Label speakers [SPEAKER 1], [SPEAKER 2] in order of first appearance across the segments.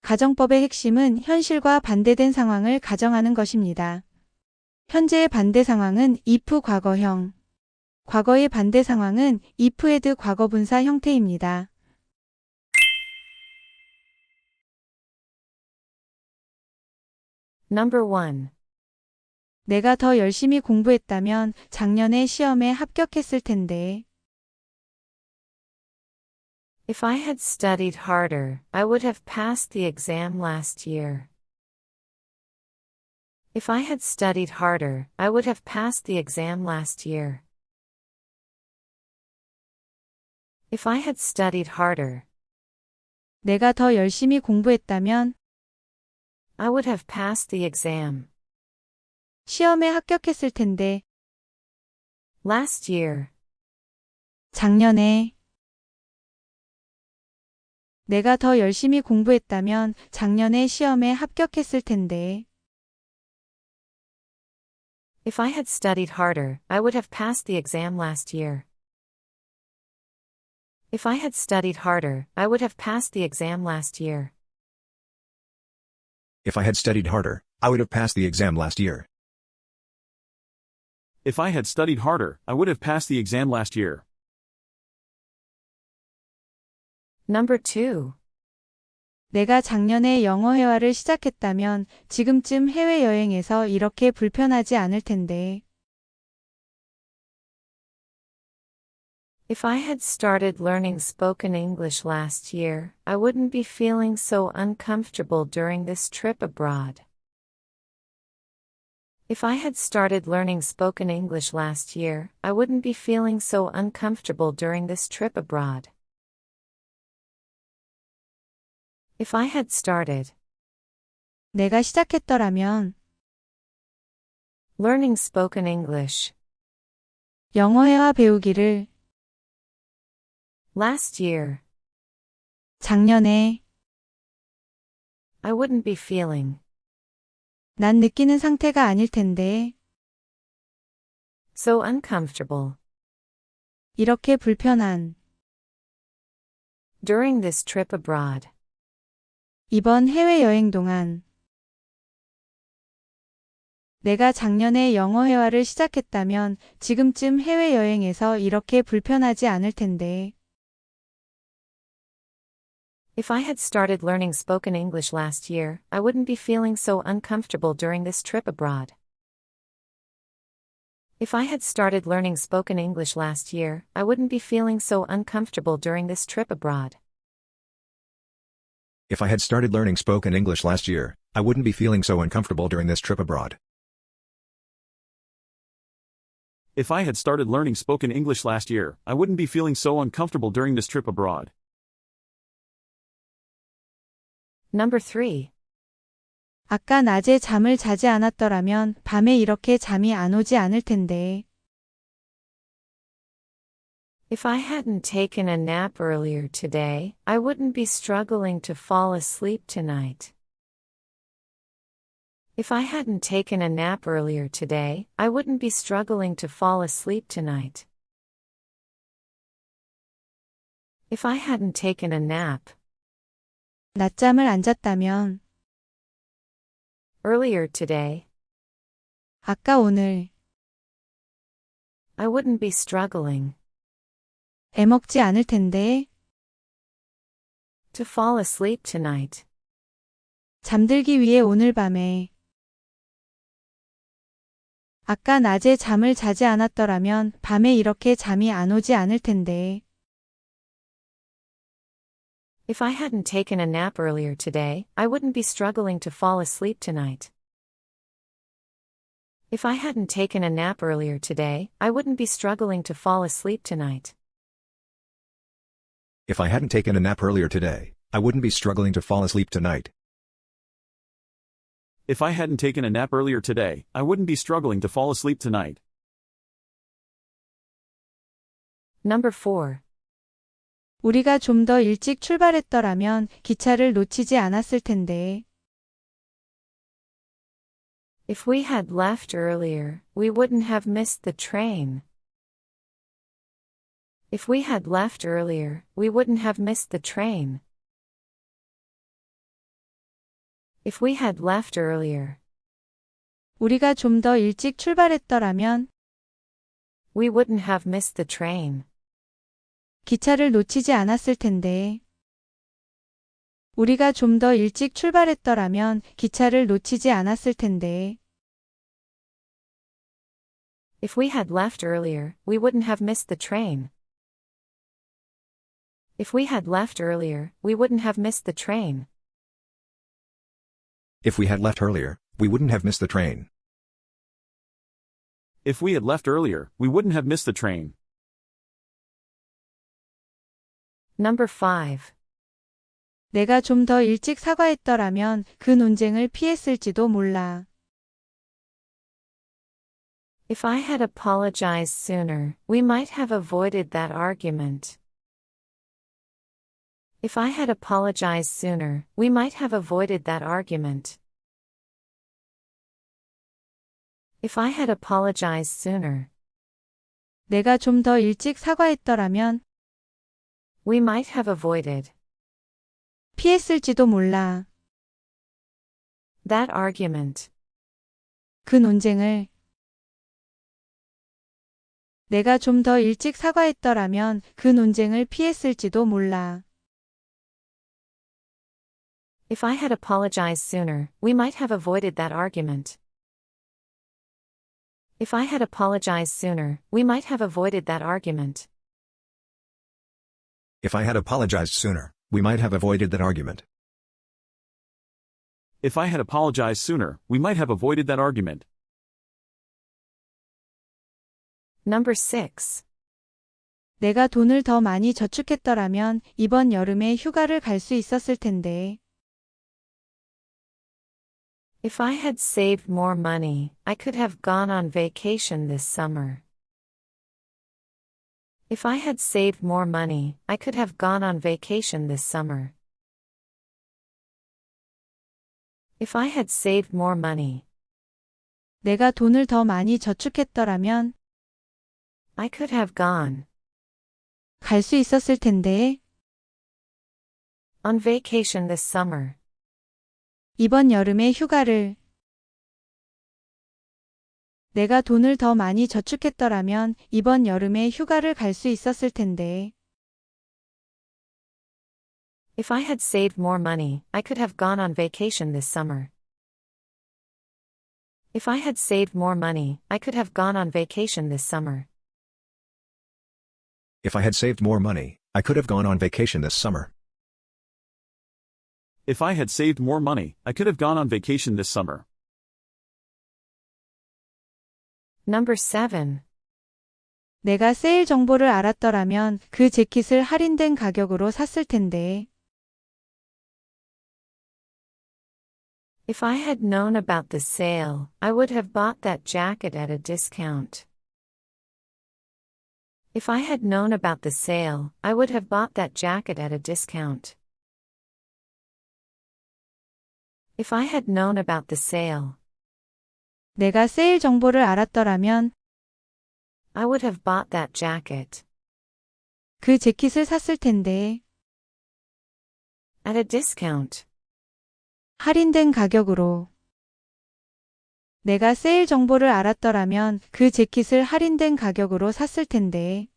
[SPEAKER 1] 가정법의 핵심은 현실과 반대된 상황을 가정하는 것입니다. 현재의 반대 상황은 if 과거형, 과거의 반대 상황은 if had 과거분사 형태입니다.
[SPEAKER 2] Number 1.
[SPEAKER 1] 내가 더 열심히 공부했다면 작년에 시험에 합격했을 텐데.
[SPEAKER 2] If I had studied harder, I would have passed the exam last year. If I had studied harder, I would have passed the exam last year. If I had studied harder,
[SPEAKER 1] 내가 더 열심히 공부했다면
[SPEAKER 2] I would have passed the exam.
[SPEAKER 1] 시험에 합격했을 텐데.
[SPEAKER 2] Last year.
[SPEAKER 1] 작년에. 내가 더 열심히 공부했다면 작년에 시험에 합격했을 텐데.
[SPEAKER 2] If I had studied harder, I would have passed the exam last year. If I had studied harder, I would have passed the exam last year.
[SPEAKER 3] If I had studied harder, I would have passed the exam last year.
[SPEAKER 4] If I had studied harder, I would have passed the exam last year.
[SPEAKER 2] Number 2.
[SPEAKER 1] 내가 작년에 영어 회화를 시작했다면 지금쯤 해외여행에서 이렇게 불편하지 않을 텐데.
[SPEAKER 2] If I had started learning spoken English last year, I wouldn't be feeling so uncomfortable during this trip abroad. If I had started learning spoken English last year, I wouldn't be feeling so uncomfortable during this trip abroad. If I had started
[SPEAKER 1] 내가 시작했더라면
[SPEAKER 2] learning spoken English
[SPEAKER 1] 영어 회화 배우기를
[SPEAKER 2] last year,
[SPEAKER 1] 작년에
[SPEAKER 2] I wouldn't be feeling
[SPEAKER 1] 난 느끼는 상태가 아닐 텐데.
[SPEAKER 2] so uncomfortable
[SPEAKER 1] 이렇게 불편한
[SPEAKER 2] during this trip abroad.
[SPEAKER 1] 이번 해외여행 동안. 내가 작년에 영어 회화를 시작했다면 지금쯤 해외여행에서 이렇게 불편하지 않을 텐데.
[SPEAKER 2] If I had started learning spoken English last year, I wouldn't be feeling so uncomfortable during this trip abroad. If I had started learning spoken English last year, I wouldn't be feeling so uncomfortable during this trip abroad.
[SPEAKER 3] If I had started learning spoken English last year, I wouldn't be feeling so uncomfortable during this trip abroad.
[SPEAKER 4] If I had started learning spoken English last year, I wouldn't be feeling so uncomfortable during this trip abroad.
[SPEAKER 2] Number 3.
[SPEAKER 1] 아까 낮에 잠을 자지 않았더라면 밤에 이렇게 잠이 안 오지 않을 텐데.
[SPEAKER 2] If I hadn't taken a nap earlier today, I wouldn't be struggling to fall asleep tonight. If I hadn't taken a nap earlier today, I wouldn't be struggling to fall asleep tonight. If I hadn't taken a nap
[SPEAKER 1] 낮잠을 안 잤다면.
[SPEAKER 2] earlier today,
[SPEAKER 1] 아까 오늘.
[SPEAKER 2] I wouldn't be struggling
[SPEAKER 1] 애먹지 않을 텐데.
[SPEAKER 2] to fall asleep tonight.
[SPEAKER 1] 잠들기 위해 오늘 밤에. 아까 낮에 잠을 자지 않았더라면 밤에 이렇게 잠이 안 오지 않을 텐데.
[SPEAKER 2] If I hadn't taken a nap earlier today, I wouldn't be struggling to fall asleep tonight. If I hadn't taken a nap earlier today, I wouldn't be struggling to fall asleep tonight.
[SPEAKER 3] If I hadn't taken a nap earlier today, I wouldn't be struggling to fall asleep tonight.
[SPEAKER 4] If I hadn't taken a nap earlier today, I wouldn't be struggling to fall asleep tonight.
[SPEAKER 2] Number 4.
[SPEAKER 1] 우리가 좀 더 일찍 출발했더라면 기차를 놓치지 않았을 텐데.
[SPEAKER 2] If we had left earlier, we wouldn't have missed the train. If we had left earlier, we wouldn't have missed the train. If we had left earlier,
[SPEAKER 1] 우리가 좀 더 일찍 출발했더라면
[SPEAKER 2] we wouldn't have missed the train.
[SPEAKER 1] 기차를 놓치지 않았을 텐데. 우리가 좀 더 일찍 출발했더라면 기차를 놓치지 않았을 텐데.
[SPEAKER 2] If we had left earlier, we wouldn't have missed the train. If we had left earlier, we wouldn't have missed the train.
[SPEAKER 3] If we had left earlier, we wouldn't have missed the train.
[SPEAKER 4] If we had left earlier, we wouldn't have missed the train.
[SPEAKER 2] Number 5.
[SPEAKER 1] 내가 좀 더 일찍 사과했더라면 그 논쟁을 피했을지도 몰라.
[SPEAKER 2] If I had apologized sooner, we might have avoided that argument. If I had apologized sooner, we might have avoided that argument. If I had apologized sooner,
[SPEAKER 1] 내가 좀 더 일찍 사과했더라면
[SPEAKER 2] we might have avoided
[SPEAKER 1] 피했을지도 몰라.
[SPEAKER 2] that argument.
[SPEAKER 1] 그 논쟁을. 내가 좀 더 일찍 사과했더라면 그 논쟁을 피했을지도 몰라.
[SPEAKER 2] If I had apologized sooner, we might have avoided that argument. If I had apologized sooner, we might have avoided that argument.
[SPEAKER 3] If I had apologized sooner, we might have avoided that argument.
[SPEAKER 4] If I had apologized sooner, we might have avoided that argument.
[SPEAKER 2] Number 6.
[SPEAKER 1] 내가 돈을 더 많이 저축했더라면 이번 여름에 휴가를 갈 수 있었을 텐데.
[SPEAKER 2] If I had saved more money, I could have gone on vacation this summer. If I had saved more money, I could have gone on vacation this summer. If I had saved more money,
[SPEAKER 1] 내가 돈을 더 많이 저축했더라면
[SPEAKER 2] I could have gone
[SPEAKER 1] 갈 수 있었을 텐데.
[SPEAKER 2] on vacation this summer.
[SPEAKER 1] 이번 여름에 휴가를. 내가 돈을 더 많이 저축했더라면 이번 여름에 휴가를 갈 수 있었을 텐데.
[SPEAKER 2] If I had saved more money, I could have gone on vacation this summer. If I had saved more money, I could have gone on vacation this summer.
[SPEAKER 3] If I had saved more money, I could have gone on vacation this summer.
[SPEAKER 4] If I had saved more money, I could have gone on vacation this summer.
[SPEAKER 2] Number 7.
[SPEAKER 1] 내가 세일 정보를 알았더라면 그 재킷을 할인된 가격으로 샀을 텐데.
[SPEAKER 2] If I had known about the sale, I would have bought that jacket at a discount. If I had known about the sale, I would have bought that jacket at a discount. If I had known about the sale,
[SPEAKER 1] 내가 세일 정보를 알았더라면
[SPEAKER 2] I would have bought that jacket
[SPEAKER 1] 그 재킷을 샀을 텐데.
[SPEAKER 2] at a discount.
[SPEAKER 1] 할인된 가격으로. 내가 세일 정보를 알았더라면 그 재킷을 할인된 가격으로 샀을 텐데.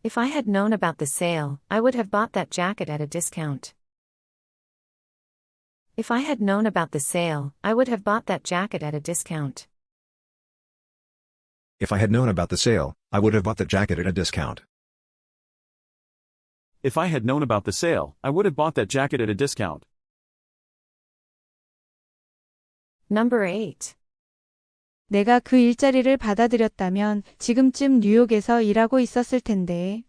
[SPEAKER 2] If I had known about the sale, I would have bought that jacket at a discount. If I had known about the sale, I would have bought that jacket at a discount.
[SPEAKER 3] If I had known about the sale, I would have bought the jacket at a discount.
[SPEAKER 4] If I had known about the sale, I would have bought that jacket at a discount.
[SPEAKER 2] Number 8.
[SPEAKER 1] 내가 그 일자리를 받아들였다면 지금쯤 뉴욕에서 일하고 있었을 텐데.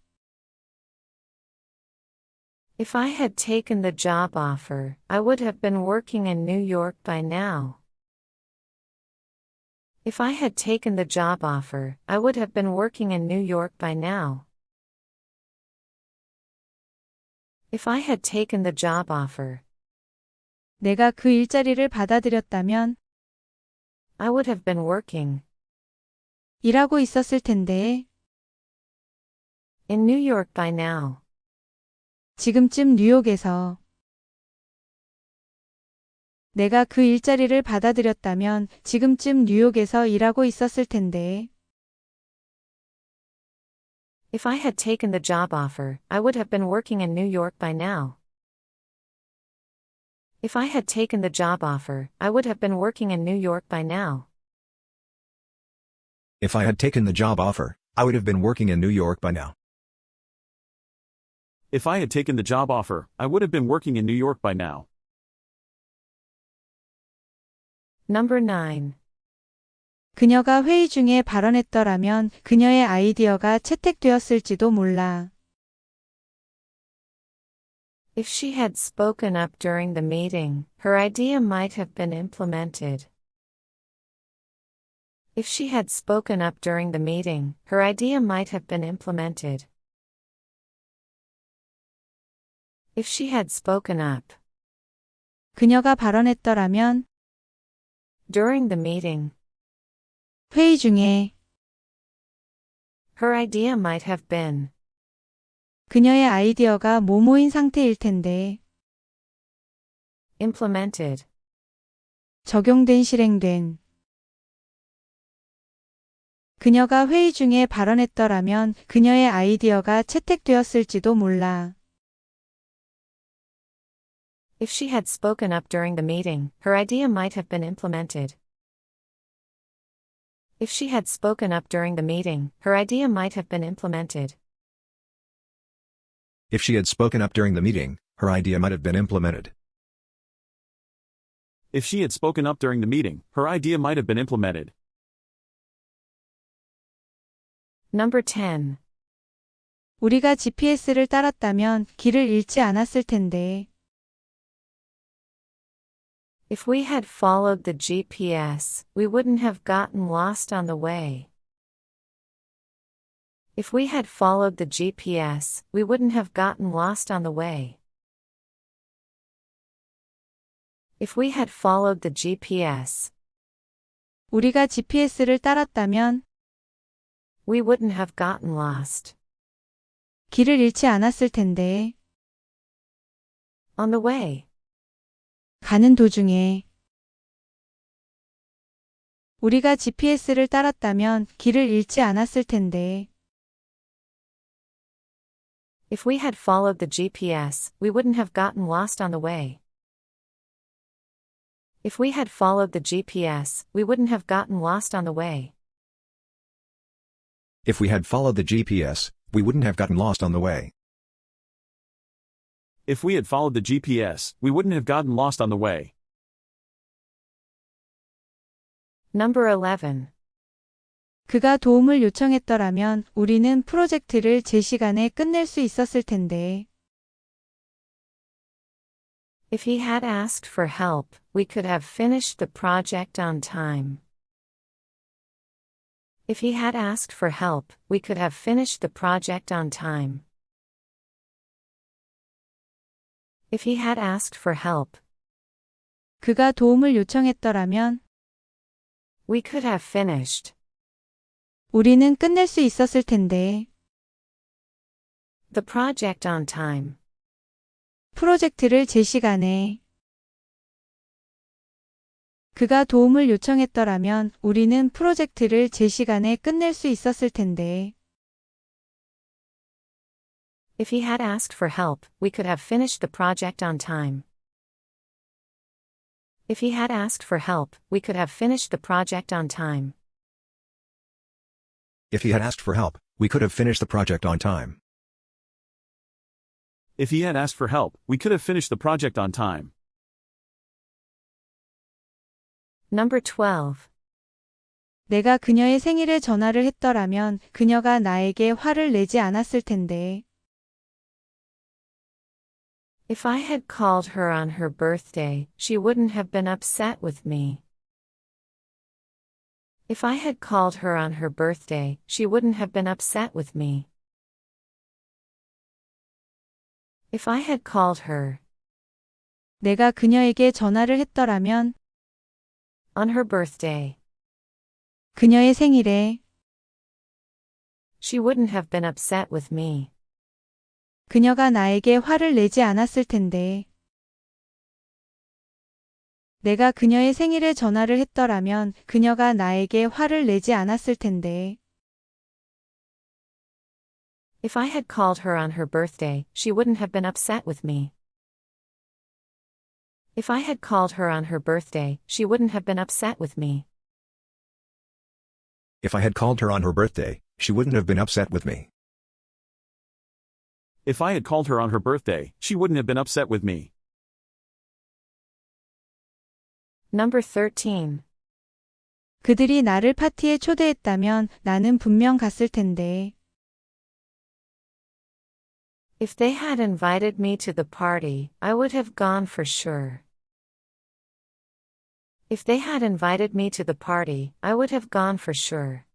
[SPEAKER 2] If I had taken the job offer, I would have been working in New York by now. If I had taken the job offer, I would have been working in New York by now. If I had taken the job offer,
[SPEAKER 1] 내가 그 일자리를 받아들였다면
[SPEAKER 2] I would have been working
[SPEAKER 1] 일하고 있었을 텐데.
[SPEAKER 2] in New York by now.
[SPEAKER 1] 지금쯤 뉴욕에서 내가 그 일자리를 받아들였다면 지금쯤 뉴욕에서 일하고 있었을 텐데.
[SPEAKER 2] If I had taken the job offer, I would have been working in New York by now. If I had taken the job offer, I would have been working in New York by now.
[SPEAKER 3] If I had taken the job offer, I would have been working in New York by now.
[SPEAKER 4] If I had taken the job offer, I would have been working in New York by now.
[SPEAKER 2] Number 9.
[SPEAKER 1] 그녀가 회의 중에 발언했더라면 그녀의 아이디어가 채택되었을지도 몰라.
[SPEAKER 2] If she had spoken up during the meeting, her idea might have been implemented. If she had spoken up during the meeting, her idea might have been implemented. If she had spoken up
[SPEAKER 1] 그녀가 발언했더라면
[SPEAKER 2] during the meeting,
[SPEAKER 1] 회의 중에
[SPEAKER 2] her idea might have been
[SPEAKER 1] 그녀의 아이디어가 모모인 상태일 텐데.
[SPEAKER 2] implemented.
[SPEAKER 1] 적용된 실행된. 그녀가 회의 중에 발언했더라면 그녀의 아이디어가 채택되었을지도 몰라.
[SPEAKER 2] If she had spoken up during the meeting, her idea might have been implemented. If she had spoken up during the meeting, her idea might have been implemented.
[SPEAKER 3] If she had spoken up during the meeting, her idea might have been implemented.
[SPEAKER 4] If she had spoken up during the meeting, her idea might have been implemented.
[SPEAKER 2] Number 10.
[SPEAKER 1] 우리가 GPS를 따랐다면 길을 잃지 않았을 텐데.
[SPEAKER 2] If we had followed the GPS, we wouldn't have gotten lost on the way. If we had followed the GPS, we wouldn't have gotten lost on the way. If we had followed the GPS,
[SPEAKER 1] 우리가 GPS를 따랐다면
[SPEAKER 2] we wouldn't have gotten lost.
[SPEAKER 1] 길을 잃지 않았을 텐데.
[SPEAKER 2] On the way.
[SPEAKER 1] 가는 도중에. 우리가 GPS를 따랐다면 길을 잃지 않았을 텐데.
[SPEAKER 2] If we had followed the GPS, we wouldn't have gotten lost on the way. If we had followed the GPS, we wouldn't have gotten lost on the way.
[SPEAKER 3] If we had followed the GPS, we wouldn't have gotten lost on the way.
[SPEAKER 4] If we had followed the GPS, we wouldn't have gotten lost on the way.
[SPEAKER 2] Number 11.
[SPEAKER 1] 그가 도움을 요청했더라면 우리는 프로젝트를 제 시간에 끝낼 수 있었을 텐데.
[SPEAKER 2] If he had asked for help, we could have finished the project on time. If he had asked for help, we could have finished the project on time. If he had asked for help,
[SPEAKER 1] 그가 도움을 요청했더라면
[SPEAKER 2] we could have finished
[SPEAKER 1] 우리는 끝낼 수 있었을 텐데.
[SPEAKER 2] the project on time.
[SPEAKER 1] 프로젝트를 제 시간에. 그가 도움을 요청했더라면 우리는 프로젝트를 제 시간에 끝낼 수 있었을 텐데.
[SPEAKER 2] If he had asked for help, we could have finished the project on time. If he had asked for help, we could have finished the project on time.
[SPEAKER 3] If he had asked for help, we could have finished the project on time.
[SPEAKER 4] If he had asked for help, we could have finished the project on time.
[SPEAKER 2] Number 12.
[SPEAKER 1] 내가 그녀의 생일에 전화를 했더라면 그녀가 나에게 화를 내지 않았을 텐데.
[SPEAKER 2] If I had called her on her birthday, she wouldn't have been upset with me. If I had called her on her birthday, she wouldn't have been upset with me. If I had called her
[SPEAKER 1] 내가 그녀에게 전화를 했더라면
[SPEAKER 2] on her birthday,
[SPEAKER 1] 그녀의 생일에
[SPEAKER 2] she wouldn't have been upset with me.
[SPEAKER 1] 그녀가 나에게 화를 내지 않았을 텐데. 내가 그녀의 생일에 전화를 했더라면 그녀가 나에게 화를 내지 않았을 텐데.
[SPEAKER 2] If I had called her on her birthday, she wouldn't have been upset with me. If I had called her on her birthday, she wouldn't have been upset with me.
[SPEAKER 3] If I had called her on her birthday, she wouldn't have been upset with me.
[SPEAKER 4] If I had called her on her birthday, she wouldn't have been upset with me.
[SPEAKER 2] Number 13.
[SPEAKER 1] 그들이 나를 파티에 초대했다면 나는 분명 갔을 텐데.
[SPEAKER 2] If they had invited me to the party, I would have gone for sure. If they had invited me to the party, I would have gone for sure.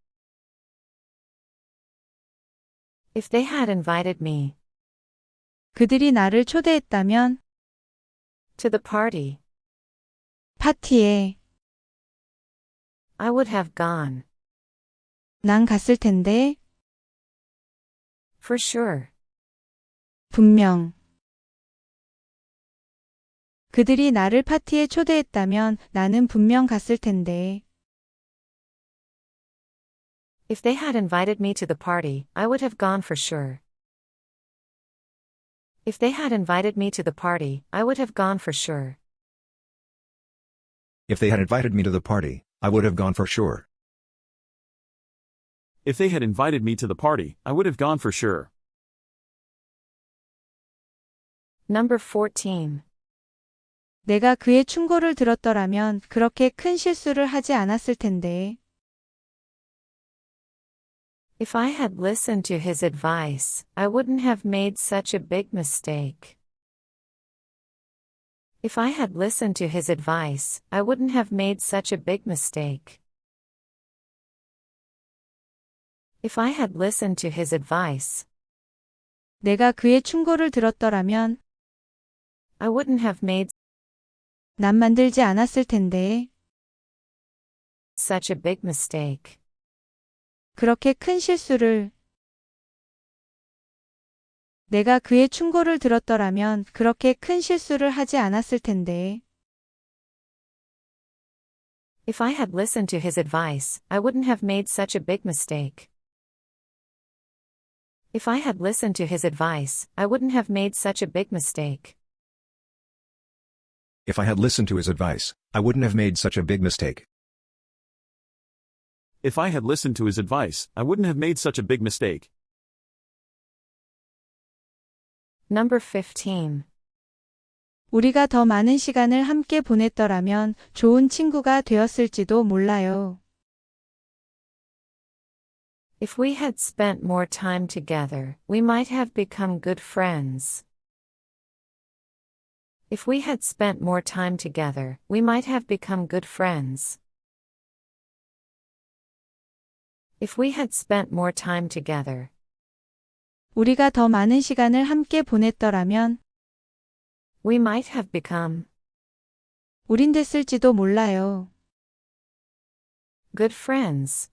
[SPEAKER 2] If they had invited me
[SPEAKER 1] 그들이 나를 초대했다면
[SPEAKER 2] to the party,
[SPEAKER 1] 파티에
[SPEAKER 2] I would have gone
[SPEAKER 1] 난 갔을 텐데.
[SPEAKER 2] for sure.
[SPEAKER 1] 분명. 그들이 나를 파티에 초대했다면 나는 분명 갔을 텐데.
[SPEAKER 2] If they had invited me to the party, I would have gone for sure. If they had invited me to the party, I would have gone for sure.
[SPEAKER 3] If they had invited me to the party, I would have gone for sure.
[SPEAKER 4] If they had invited me to the party, I would have gone for sure.
[SPEAKER 2] Number 14.
[SPEAKER 1] 내가 그의 충고를 들었더라면 그렇게 큰 실수를 하지 않았을 텐데.
[SPEAKER 2] If I had listened to his advice, I wouldn't have made such a big mistake. If I had listened to his advice, I wouldn't have made such a big mistake. If I had listened to his advice,
[SPEAKER 1] 내가 그의 충고를 들었더라면
[SPEAKER 2] I wouldn't have made
[SPEAKER 1] 난 만들지 않았을 텐데.
[SPEAKER 2] such a big mistake.
[SPEAKER 1] 그렇게 큰 실수를. 내가 그의 충고를 들었더라면 그렇게 큰 실수를 하지 않았을 텐데.
[SPEAKER 2] If I had listened to his advice, I wouldn't have made such a big mistake. If I had listened to his advice, I wouldn't have made such a big mistake.
[SPEAKER 3] If I had listened to his advice, I wouldn't have made such a big mistake.
[SPEAKER 4] If I had listened to his advice, I wouldn't have made such a big mistake.
[SPEAKER 2] Number 15.
[SPEAKER 1] 우리가 더 많은 시간을 함께 보냈더라면 좋은 친구가 되었을지도 몰라요.
[SPEAKER 2] If we had spent more time together, we might have become good friends. If we had spent more time together, we might have become good friends. If we had spent more time together,
[SPEAKER 1] 우리가 더 많은 시간을 함께 보냈더라면
[SPEAKER 2] we might have become
[SPEAKER 1] 우린 됐을지도 몰라요.
[SPEAKER 2] good friends.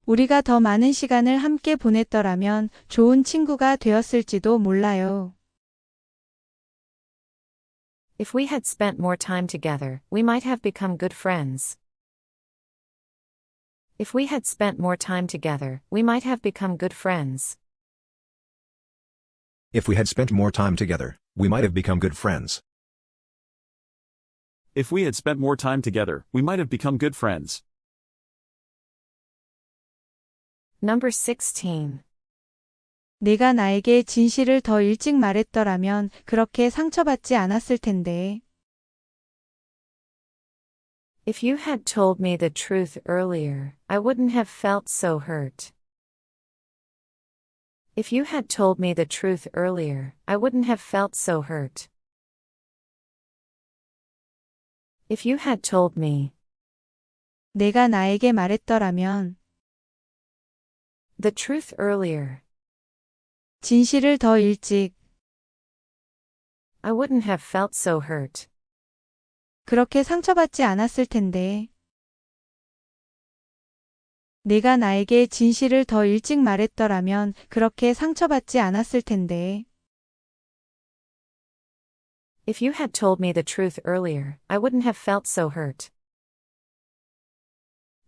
[SPEAKER 1] 우리가 더 많은 시간을 함께 보냈더라면 좋은 친구가 되었을지도 몰라요.
[SPEAKER 2] If we had spent more time together, we might have become good friends. If we had spent more time together, we might have become good friends.
[SPEAKER 3] If we had spent more time together, we might have become good friends.
[SPEAKER 4] If we had spent more time together, we might have become good friends.
[SPEAKER 2] Number 16.
[SPEAKER 1] 내가 나에게 진실을 더 일찍 말했더라면 그렇게 상처받지 않았을 텐데.
[SPEAKER 2] If you had told me the truth earlier, I wouldn't have felt so hurt. If you had told me the truth earlier, I wouldn't have felt so hurt. If you had told me
[SPEAKER 1] 내가 나에게 말했더라면
[SPEAKER 2] the truth earlier,
[SPEAKER 1] 진실을 더 일찍
[SPEAKER 2] I wouldn't have felt so hurt.
[SPEAKER 1] 그렇게 상처받지 않았을 텐데. 내가 나에게 진실을 더 일찍 말했더라면 그렇게 상처받지 않았을 텐데.
[SPEAKER 2] If you had told me the truth earlier, I wouldn't have felt so hurt.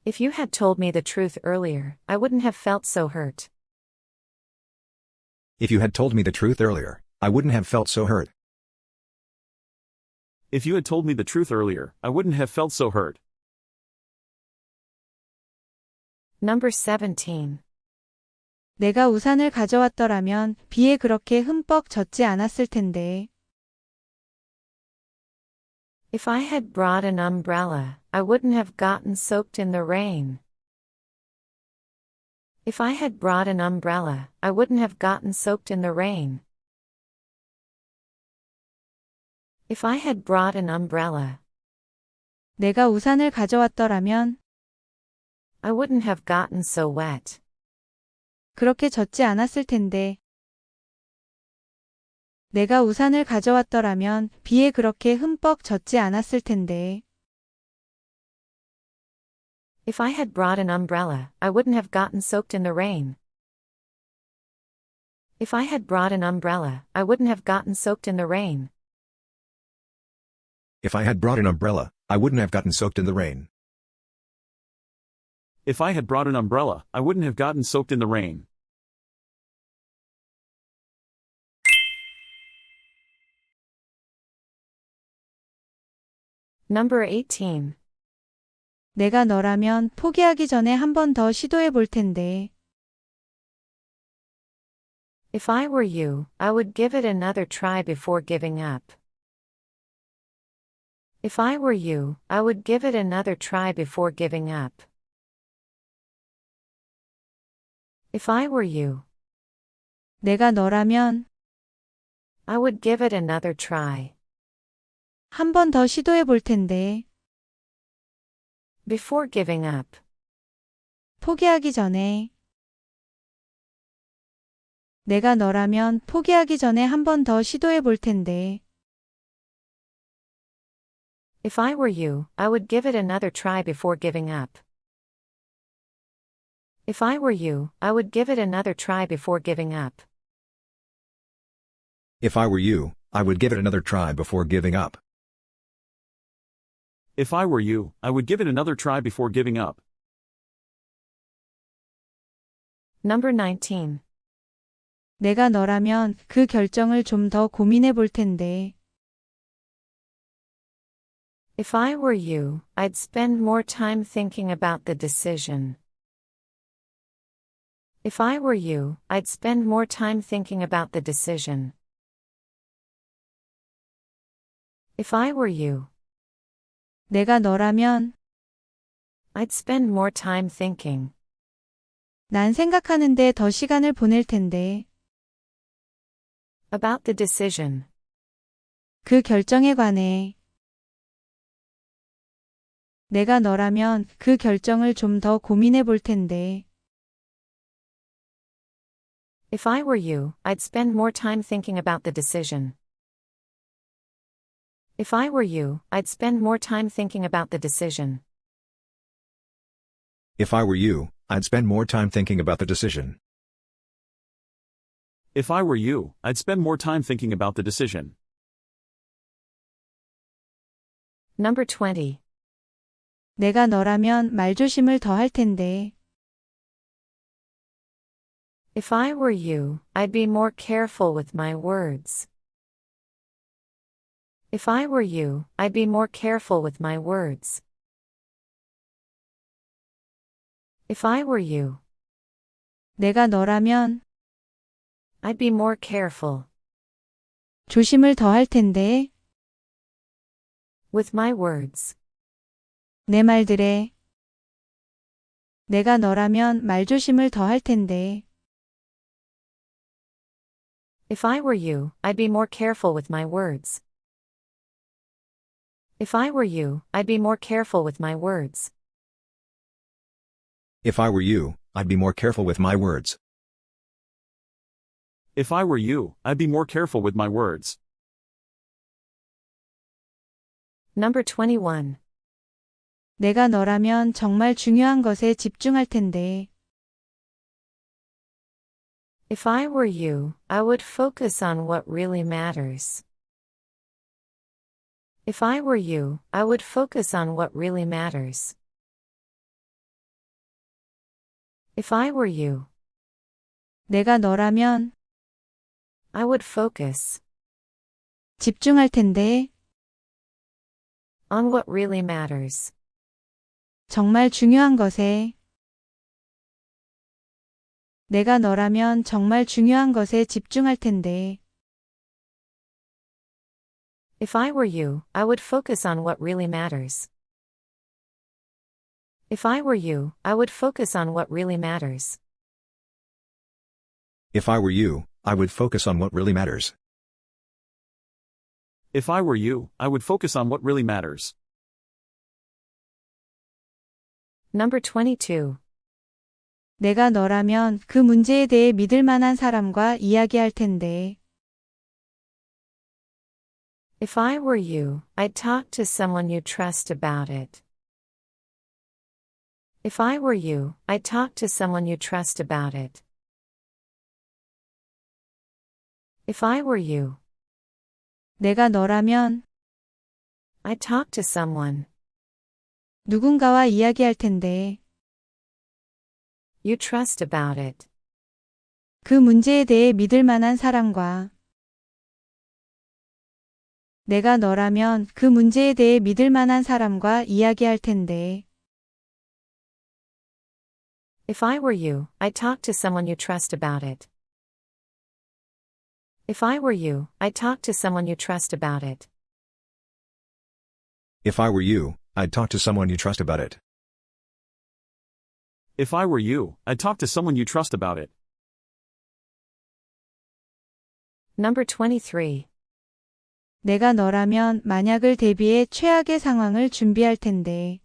[SPEAKER 2] If you had told me the truth earlier, I wouldn't have felt so hurt.
[SPEAKER 3] If you had told me the truth earlier, I wouldn't have felt so hurt.
[SPEAKER 4] If you had told me the truth earlier, I wouldn't have felt so hurt.
[SPEAKER 2] Number 17.
[SPEAKER 1] 내가 우산을 가져왔더라면 비에 그렇게 흠뻑 젖지 않았을 텐데.
[SPEAKER 2] If I had brought an umbrella, I wouldn't have gotten soaked in the rain. If I had brought an umbrella, I wouldn't have gotten soaked in the rain. If I had brought an umbrella,
[SPEAKER 1] 내가 우산을 가져왔더라면
[SPEAKER 2] I wouldn't have gotten so wet.
[SPEAKER 1] 그렇게 젖지 않았을 텐데. 내가 우산을 가져왔더라면 비에 그렇게 흠뻑 젖지 않았을 텐데.
[SPEAKER 2] If I had brought an umbrella, I wouldn't have gotten soaked in the rain. If I had brought an umbrella, I wouldn't have gotten soaked in the rain.
[SPEAKER 3] If I had brought an umbrella, I wouldn't have gotten soaked in the rain.
[SPEAKER 4] If I had brought an umbrella, I wouldn't have gotten soaked in the rain.
[SPEAKER 2] Number 18.
[SPEAKER 1] 내가 너라면 포기하기 전에 한 번 더 시도해 볼 텐데.
[SPEAKER 2] If I were you, I would give it another try before giving up. If I were you, I would give it another try before giving up. If I were you,
[SPEAKER 1] 내가 너라면
[SPEAKER 2] I would give it another try.
[SPEAKER 1] 한 번 더 시도해 볼 텐데.
[SPEAKER 2] Before giving up.
[SPEAKER 1] 포기하기 전에. 내가 너라면 포기하기 전에 한 번 더 시도해 볼 텐데.
[SPEAKER 2] If I were you, I would give it another try before giving up. If I were you, I would give it another try before giving up.
[SPEAKER 3] If I were you, I would give it another try before giving up.
[SPEAKER 4] If I were you, I would give it another try before giving up.
[SPEAKER 2] Number 19.
[SPEAKER 1] 내가 너라면 그 결정을 좀 더 고민해 볼 텐데.
[SPEAKER 2] If I were you, I'd spend more time thinking about the decision. If I were you, I'd spend more time thinking about the decision. If I were you,
[SPEAKER 1] 내가 너라면
[SPEAKER 2] I'd spend more time thinking.
[SPEAKER 1] 난 생각하는데 더 시간을 보낼 텐데.
[SPEAKER 2] About the decision.
[SPEAKER 1] 그 결정에 관해. 내가 너라면 그 결정을 좀 더 고민해 볼 텐데.
[SPEAKER 2] If I were you, I'd spend more time thinking about the decision. If I were you, I'd spend more time thinking about the decision.
[SPEAKER 3] If I were you, I'd spend more time thinking about the decision.
[SPEAKER 4] If I were you, I'd spend more time thinking about the decision.
[SPEAKER 2] Number 20.
[SPEAKER 1] 내가 너라면 말조심을 더 할 텐데.
[SPEAKER 2] If I were you, I'd be more careful with my words. If I were you, I'd be more careful with my words. If I were you,
[SPEAKER 1] 내가 너라면
[SPEAKER 2] I'd be more careful
[SPEAKER 1] 조심을 더 할 텐데.
[SPEAKER 2] with my words.
[SPEAKER 1] 내 말들에. 내가 너라면 말조심을 더 할 텐데.
[SPEAKER 2] If I were you, I'd be more careful with my words. If I were you, I'd be more careful with my words.
[SPEAKER 3] If I were you, I'd be more careful with my words.
[SPEAKER 4] If I were you, I'd be more careful with my words.
[SPEAKER 2] Number 21.
[SPEAKER 1] 내가 너라면 정말 중요한 것에 집중할 텐데.
[SPEAKER 2] If I were you, I would focus on what really matters. If I were you, I would focus on what really matters. If I were you,
[SPEAKER 1] 내가 너라면
[SPEAKER 2] I would focus
[SPEAKER 1] 집중할 텐데,
[SPEAKER 2] on what really matters.
[SPEAKER 1] 정말 중요한 것에. 내가 너라면 정말 중요한 것에 집중할 텐데.
[SPEAKER 2] If I were you, I would focus on what really matters. If I were you, I would focus on what really matters.
[SPEAKER 3] If I were you, I would focus on what really matters.
[SPEAKER 4] If I were you, I would focus on what really matters.
[SPEAKER 2] Number 22.
[SPEAKER 1] 내가 너라면 그 문제에 대해 믿을 만한 사람과 이야기할 텐데.
[SPEAKER 2] If I were you, I'd talk to someone you trust about it. If I were you, I'd talk to someone you trust about it. If I were you,
[SPEAKER 1] 내가 너라면
[SPEAKER 2] I'd talk to someone
[SPEAKER 1] 누군가와 이야기할 텐데.
[SPEAKER 2] you trust about it.
[SPEAKER 1] 그 문제에 대해 믿을 만한 사람과. 내가 너라면 그 문제에 대해 믿을 만한 사람과 이야기할 텐데.
[SPEAKER 2] If I were you, I'd talk to someone you trust about it. If I were you, I'd talk to someone you trust about it.
[SPEAKER 3] If I were you, I'd talk to someone you trust about it.
[SPEAKER 4] If I were you, I'd talk to someone you trust about it.
[SPEAKER 2] Number 23.
[SPEAKER 1] 내가 너라면 만약을 대비해 최악의 상황을 준비할 텐데.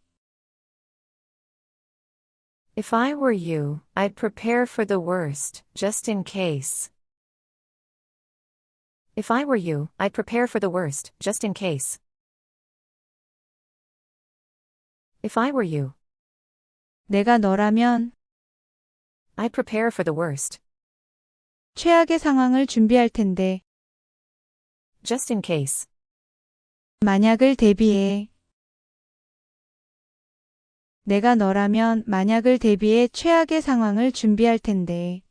[SPEAKER 2] If I were you, I'd prepare for the worst, just in case. If I were you, I'd prepare for the worst, just in case. If I were you,
[SPEAKER 1] 내가 너라면
[SPEAKER 2] I'd prepare for the worst,
[SPEAKER 1] 최악의 상황을 준비할 텐데.
[SPEAKER 2] just in case.
[SPEAKER 1] 만약을 대비해. 내가 너라면 만약을 대비해 최악의 상황을 준비할 텐데.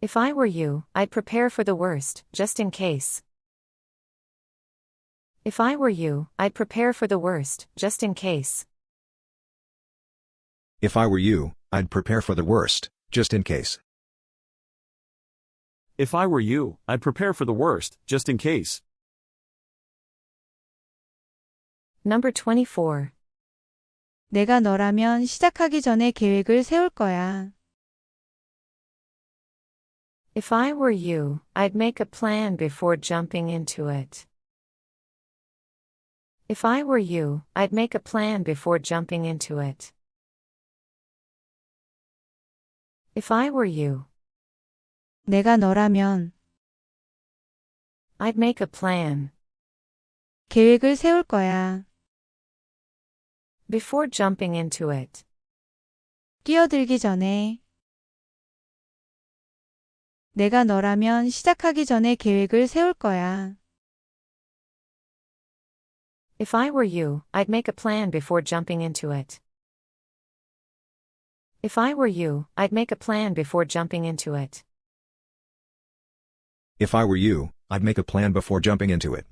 [SPEAKER 2] If I were you, I'd prepare for the worst, just in case. If I were you, I'd prepare for the worst, just in case.
[SPEAKER 3] If I were you, I'd prepare for the worst, just in case.
[SPEAKER 4] If I were you, I'd prepare for the worst, just in case.
[SPEAKER 2] Number 24.
[SPEAKER 1] 내가 너라면 시작하기 전에 계획을 세울 거야.
[SPEAKER 2] If I were you, I'd make a plan before jumping into it. If I were you, I'd make a plan before jumping into it. If I were you,
[SPEAKER 1] 내가 너라면
[SPEAKER 2] I'd make a plan
[SPEAKER 1] 계획을 세울 거야.
[SPEAKER 2] before jumping into it.
[SPEAKER 1] 뛰어들기 전에. 내가 너라면 시작하기 전에 계획을 세울 거야.
[SPEAKER 2] If I were you, I'd make a plan before jumping into it. If I were you, I'd make a plan before jumping into it.
[SPEAKER 3] If I were you, I'd make a plan before jumping into it.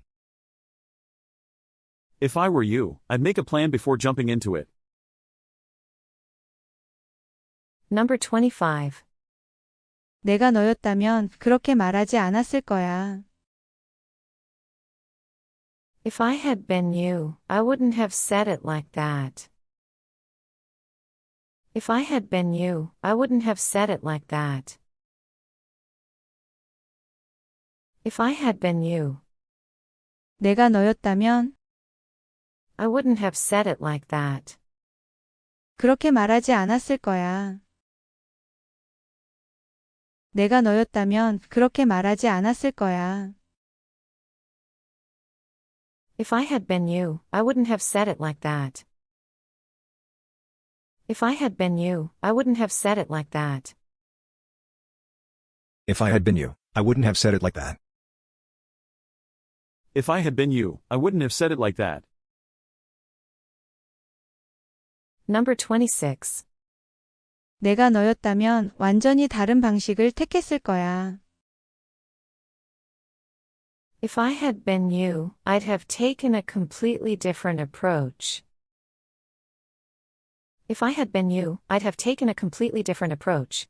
[SPEAKER 4] If I were you, I'd make a plan before jumping into it.
[SPEAKER 2] Number 25.
[SPEAKER 1] 내가 너였다면 그렇게 말하지 않았을 거야.
[SPEAKER 2] If I had been you, I wouldn't have said it like that. If I had been you, I wouldn't have said it like that. If I had been you,
[SPEAKER 1] 내가 너였다면
[SPEAKER 2] I wouldn't have said it like that.
[SPEAKER 1] 그렇게 말하지 않았을 거야. 내가 너였다면 그렇게 말하지 않았을 거야.
[SPEAKER 2] If I had been you, I wouldn't have said it like that. If I had been you, I wouldn't have said it like that.
[SPEAKER 3] If I had been you, I wouldn't have said it like that.
[SPEAKER 4] If I had been you, I wouldn't have said it like that.
[SPEAKER 2] Number 26.
[SPEAKER 1] 내가 너였다면 완전히 다른 방식을 택했을 거야.
[SPEAKER 2] If I had been you, I'd have taken a completely different approach. If I had been you, I'd have taken a completely different approach.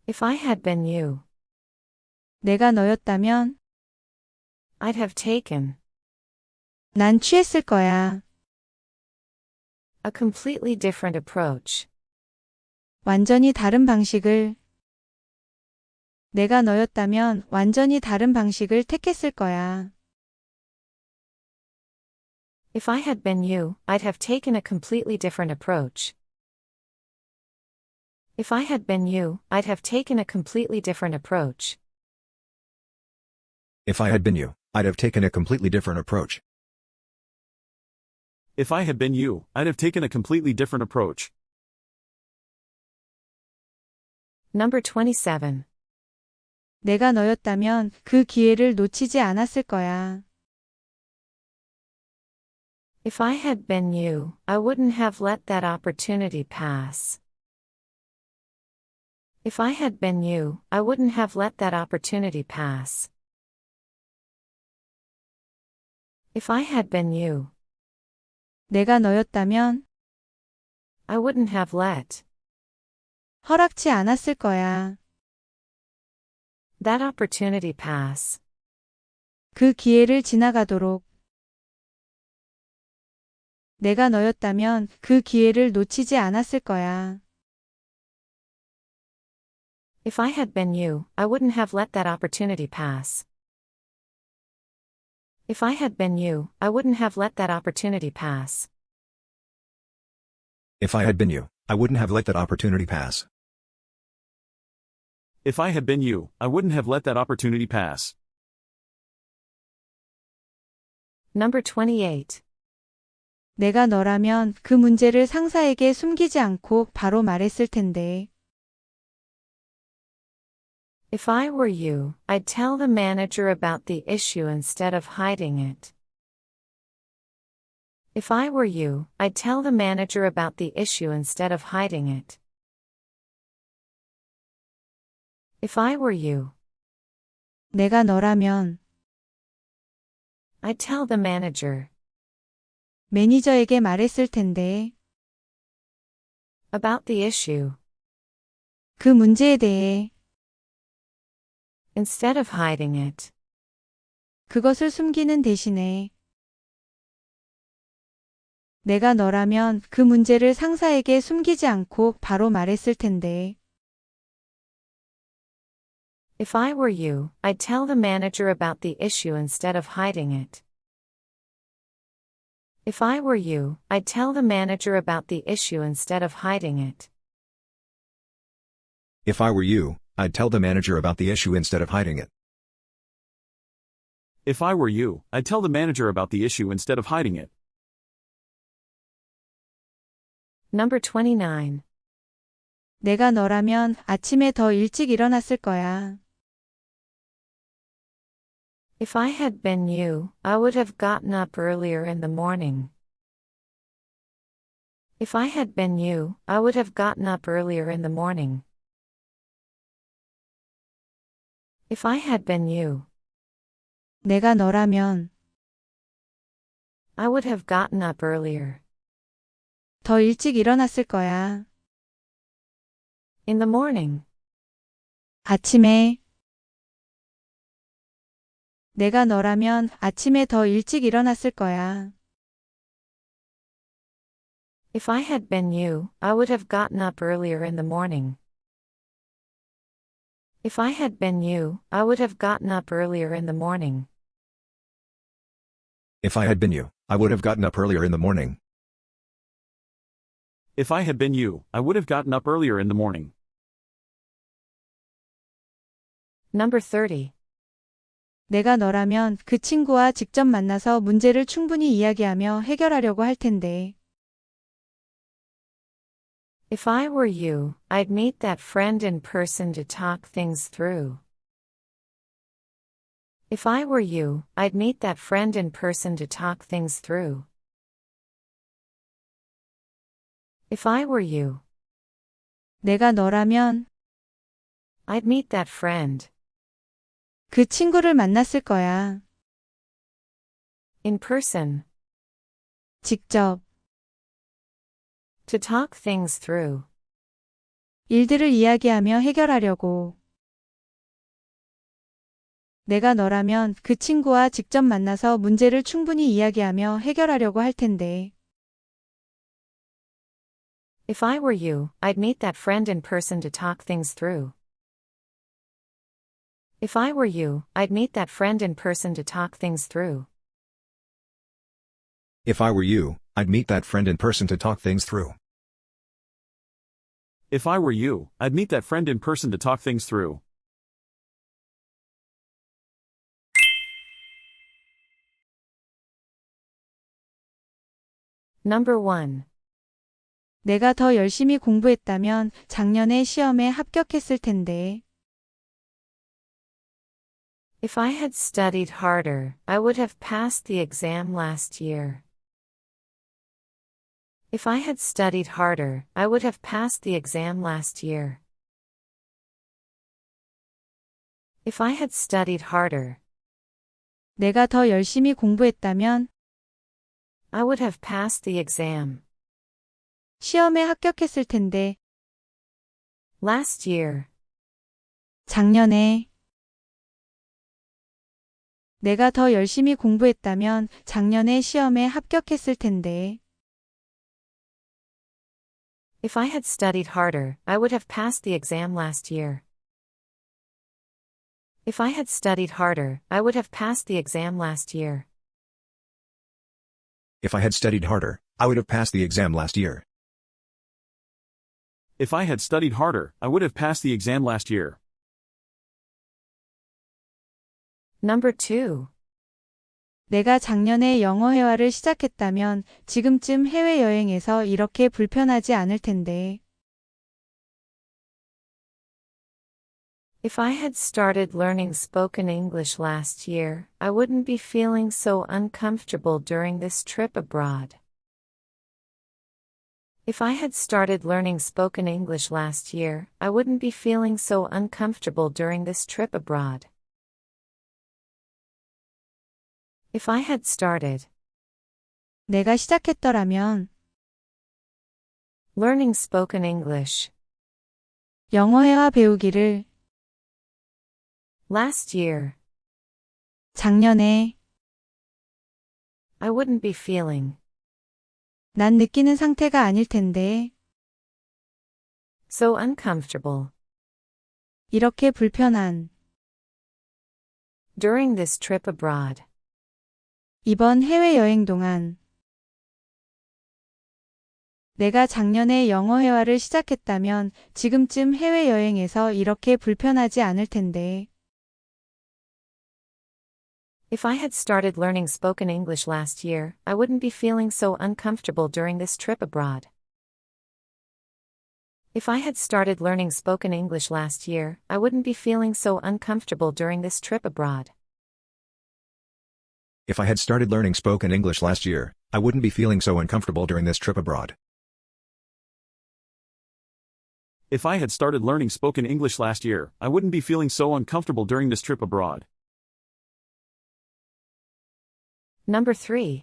[SPEAKER 2] If I had been you,
[SPEAKER 1] 내가 너였다면
[SPEAKER 2] I'd have taken
[SPEAKER 1] 난 취했을 거야.
[SPEAKER 2] a completely different approach.
[SPEAKER 1] 완전히 다른 방식을 내가 너였다면 완전히 다른 방식을 택했을 거야.
[SPEAKER 2] If I had been you, I'd have taken a completely different approach. If I had been you, I'd have taken a completely different approach.
[SPEAKER 3] If I had been you, I'd have taken a completely different approach.
[SPEAKER 4] If I had been you, I'd have taken a completely different approach.
[SPEAKER 2] Number 27.
[SPEAKER 1] 내가 너였다면 그 기회를 놓치지 않았을 거야.
[SPEAKER 2] If I had been you, I wouldn't have let that opportunity pass. If I had been you, I wouldn't have let that opportunity pass. If I had been you,
[SPEAKER 1] 내가 너였다면
[SPEAKER 2] I wouldn't have let
[SPEAKER 1] 허락치 않았을 거야.
[SPEAKER 2] that opportunity pass.
[SPEAKER 1] 그 기회를 지나가도록 내가 너였다면 그 기회를 놓치지 않았을 거야.
[SPEAKER 2] If I had been you, I wouldn't have let that opportunity pass. If I had been you, I wouldn't have let that opportunity pass.
[SPEAKER 3] If I had been you, I wouldn't have let that opportunity pass.
[SPEAKER 4] If I had been you, I wouldn't have let that opportunity pass.
[SPEAKER 2] Number 28.
[SPEAKER 1] 내가 너라면 그 문제를 상사에게 숨기지 않고 바로 말했을 텐데.
[SPEAKER 2] If I were you, I'd tell the manager about the issue instead of hiding it. If I were you, I'd tell the manager about the issue instead of hiding it. If I were you,
[SPEAKER 1] 내가 너라면
[SPEAKER 2] I'd tell the manager
[SPEAKER 1] 매니저에게 말했을 텐데.
[SPEAKER 2] about the issue
[SPEAKER 1] 그 문제에 대해
[SPEAKER 2] instead of hiding it.
[SPEAKER 1] 그것을 숨기는 대신에 내가 너라면 그 문제를 상사에게 숨기지 않고 바로 말했을 텐데.
[SPEAKER 2] If I were you, I'd tell the manager about the issue instead of hiding it. If I were you, I'd tell the manager about the issue instead of hiding it.
[SPEAKER 3] If I were you, I'd tell the manager about the issue instead of hiding it.
[SPEAKER 4] If I were you, I'd tell the manager about the issue instead of hiding it.
[SPEAKER 2] Number 29.
[SPEAKER 1] 내가 너라면 아침에 더 일찍 일어났을 거야.
[SPEAKER 2] If I had been you, I would have gotten up earlier in the morning. If I had been you, I would have gotten up earlier in the morning. If I had been you,
[SPEAKER 1] 내가 너라면
[SPEAKER 2] I would have gotten up earlier.
[SPEAKER 1] 더 일찍 일어났을 거야.
[SPEAKER 2] In the morning.
[SPEAKER 1] 아침에 내가 너라면 아침에 더 일찍 일어났을 거야.
[SPEAKER 2] If I had been you, I would have gotten up earlier in the morning. If I had been you, I would have gotten up earlier in the morning.
[SPEAKER 3] If I had been you, I would have gotten up earlier in the morning.
[SPEAKER 4] If I had been you, I would have gotten up earlier in the morning.
[SPEAKER 2] Number 30.
[SPEAKER 1] 내가 너라면 그 친구와 직접 만나서 문제를 충분히 이야기하며 해결하려고 할 텐데.
[SPEAKER 2] If I were you, I'd meet that friend in person to talk things through. If I were you, I'd meet that friend in person to talk things through. If I were you,
[SPEAKER 1] 내가 너라면
[SPEAKER 2] I'd meet that friend
[SPEAKER 1] 그 친구를 만났을 거야.
[SPEAKER 2] in person
[SPEAKER 1] 직접
[SPEAKER 2] to talk things through.
[SPEAKER 1] 일들을 이야기하며 해결하려고. 내가 너라면 그 친구와 직접 만나서 문제를 충분히 이야기하며 해결하려고 할 텐데.
[SPEAKER 2] If I were you, I'd meet that friend in person to talk things through. If I were you, I'd meet that friend in person to talk things through.
[SPEAKER 3] If I were you, I'd meet that friend in person to talk things through.
[SPEAKER 4] If I were you, I'd meet that friend in person to talk things through.
[SPEAKER 2] Number 1.
[SPEAKER 1] 내가 더 열심히 공부했다면 작년에 시험에 합격했을 텐데.
[SPEAKER 2] If I had studied harder, I would have passed the exam last year. If I had studied harder, I would have passed the exam last year. If I had studied harder,
[SPEAKER 1] 내가 더 열심히 공부했다면
[SPEAKER 2] I would have passed the exam
[SPEAKER 1] 시험에 합격했을 텐데.
[SPEAKER 2] last year.
[SPEAKER 1] 작년에 내가 더 열심히 공부했다면 작년에 시험에 합격했을 텐데.
[SPEAKER 2] If I had studied harder, I would have passed the exam last year. If I had studied harder, I would have passed the exam last year.
[SPEAKER 3] If I had studied harder, I would have passed the exam last year.
[SPEAKER 4] If I had studied harder, I would have passed the exam last year.
[SPEAKER 2] Number 2.
[SPEAKER 1] 내가 작년에 영어 회화를 시작했다면 지금쯤 해외여행에서 이렇게 불편하지 않을 텐데.
[SPEAKER 2] If I had started learning spoken English last year, I wouldn't be feeling so uncomfortable during this trip abroad. If I had started learning spoken English last year, I wouldn't be feeling so uncomfortable during this trip abroad. If I had started
[SPEAKER 1] 내가 시작했더라면
[SPEAKER 2] learning spoken English
[SPEAKER 1] 영어 회화 배우기를
[SPEAKER 2] last year,
[SPEAKER 1] 작년에
[SPEAKER 2] I wouldn't be feeling
[SPEAKER 1] 난 느끼는 상태가 아닐 텐데.
[SPEAKER 2] so uncomfortable
[SPEAKER 1] 이렇게 불편한
[SPEAKER 2] during this trip abroad.
[SPEAKER 1] 이번 해외여행 동안 내가 작년에 영어 회화를 시작했다면 지금쯤 해외여행에서 이렇게 불편하지 않을 텐데.
[SPEAKER 2] If I had started learning spoken English last year, I wouldn't be feeling so uncomfortable during this trip abroad. If I had started learning spoken English last year, I wouldn't be feeling so uncomfortable during this trip abroad.
[SPEAKER 3] If I had started learning spoken English last year, I wouldn't be feeling so uncomfortable during this trip abroad.
[SPEAKER 4] If I had started learning spoken English last year, I wouldn't be feeling so uncomfortable during this trip abroad.
[SPEAKER 2] Number 3.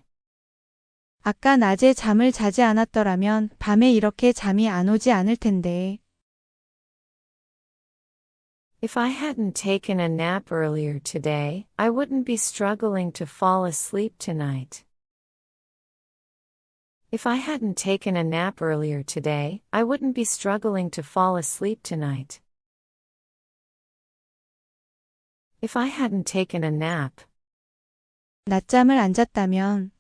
[SPEAKER 1] 아까 낮에 잠을 자지 않았더라면 밤에 이렇게 잠이 안 오지 않을 텐데.
[SPEAKER 2] If I hadn't taken a nap earlier today, I wouldn't be struggling to fall asleep tonight. If I hadn't taken a nap earlier today, I wouldn't be struggling to fall asleep tonight. If I hadn't taken a nap
[SPEAKER 1] 낮잠을 안 잤다면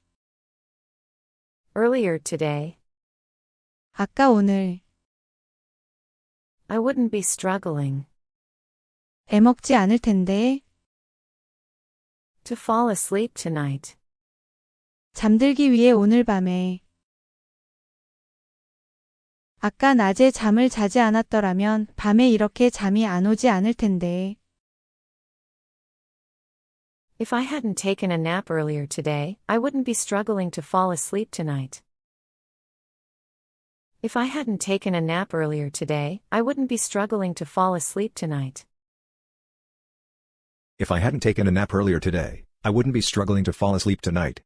[SPEAKER 2] earlier today,
[SPEAKER 1] 아까 오늘
[SPEAKER 2] I wouldn't be struggling
[SPEAKER 1] 애먹지 않을 텐데.
[SPEAKER 2] to fall asleep tonight.
[SPEAKER 1] 잠들기 위해 오늘 밤에 아까 낮에 잠을 자지 않았더라면 밤에 이렇게 잠이 안 오지 않을 텐데.
[SPEAKER 2] If I hadn't taken a nap earlier today, I wouldn't be struggling to fall asleep tonight. If I hadn't taken a nap earlier today, I wouldn't be struggling to fall asleep tonight.
[SPEAKER 3] If I hadn't taken a nap earlier today, I wouldn't be struggling to fall asleep tonight.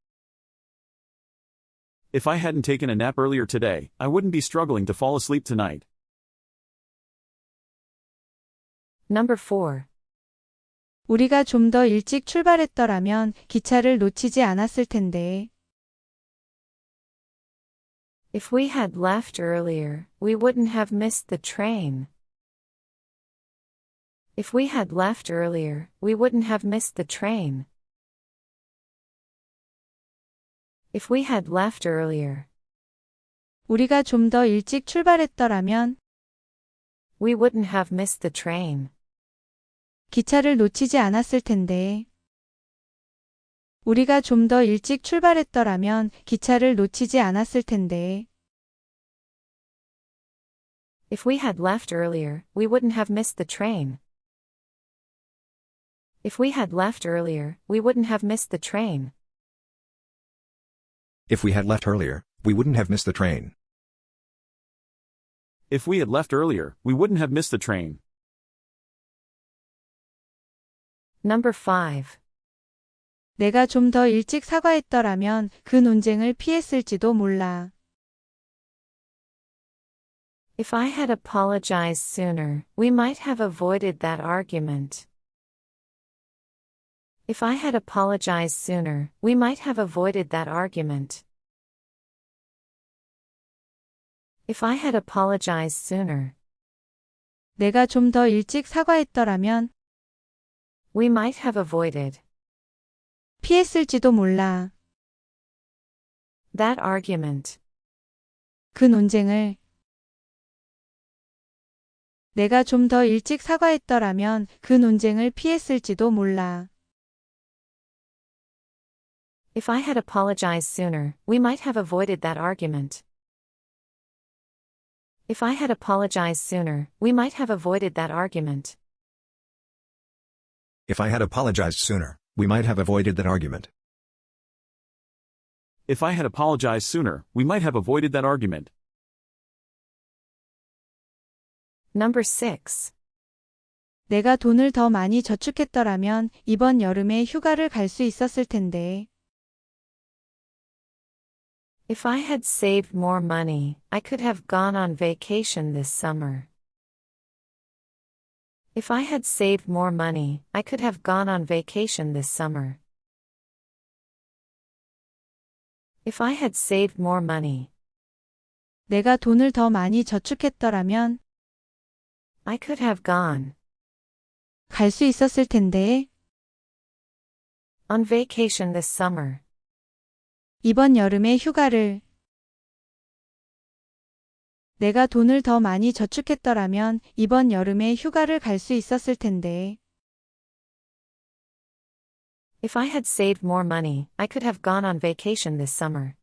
[SPEAKER 4] If I hadn't taken a nap earlier today, I wouldn't be struggling to fall asleep tonight.
[SPEAKER 2] Number 4.
[SPEAKER 1] 우리가 좀 더 일찍 출발했더라면 기차를 놓치지 않았을 텐데.
[SPEAKER 2] If we had left earlier, we wouldn't have missed the train. If we had left earlier, we wouldn't have missed the train. If we had left earlier,
[SPEAKER 1] 우리가 좀 더 일찍 출발했더라면
[SPEAKER 2] we wouldn't have missed the train.
[SPEAKER 1] 기차를 놓치지 않았을 텐데. 우리가 좀 더 일찍 출발했더라면 기차를 놓치지 않았을 텐데.
[SPEAKER 2] If we had left earlier, we wouldn't have missed the train. If we had left earlier, we wouldn't have missed the train.
[SPEAKER 3] If we had left earlier, we wouldn't have missed the train.
[SPEAKER 4] If we had left earlier, we wouldn't have missed the train.
[SPEAKER 2] Number 5.
[SPEAKER 1] 내가 좀 더 일찍 사과했더라면 그 논쟁을 피했을지도 몰라.
[SPEAKER 2] If I had apologized sooner, we might have avoided that argument. If I had apologized sooner, we might have avoided that argument. If I had apologized sooner,
[SPEAKER 1] 내가 좀 더 일찍 사과했더라면
[SPEAKER 2] we might have avoided
[SPEAKER 1] 피했을지도 몰라.
[SPEAKER 2] that argument.
[SPEAKER 1] 그 논쟁을. 내가 좀 더 일찍 사과했더라면 그 논쟁을 피했을지도 몰라.
[SPEAKER 2] If I had apologized sooner, we might have avoided that argument. If I had apologized sooner, we might have avoided that argument.
[SPEAKER 3] If I had apologized sooner, we might have avoided that argument.
[SPEAKER 4] If I had apologized sooner, we might have avoided that argument.
[SPEAKER 2] Number 6.
[SPEAKER 1] 내가 돈을 더 많이 저축했더라면 이번 여름에 휴가를 갈 수 있었을 텐데.
[SPEAKER 2] If I had saved more money, I could have gone on vacation this summer. If I had saved more money, I could have gone on vacation this summer. If I had saved more money,
[SPEAKER 1] 내가 돈을 더 많이 저축했더라면
[SPEAKER 2] I could have gone
[SPEAKER 1] 갈 수 있었을 텐데.
[SPEAKER 2] on vacation this summer.
[SPEAKER 1] 이번 여름에 휴가를. 내가 돈을 더 많이 저축했더라면 이번 여름에 휴가를 갈 수 있었을 텐데.
[SPEAKER 2] If I had saved more money, I could have gone on vacation this summer.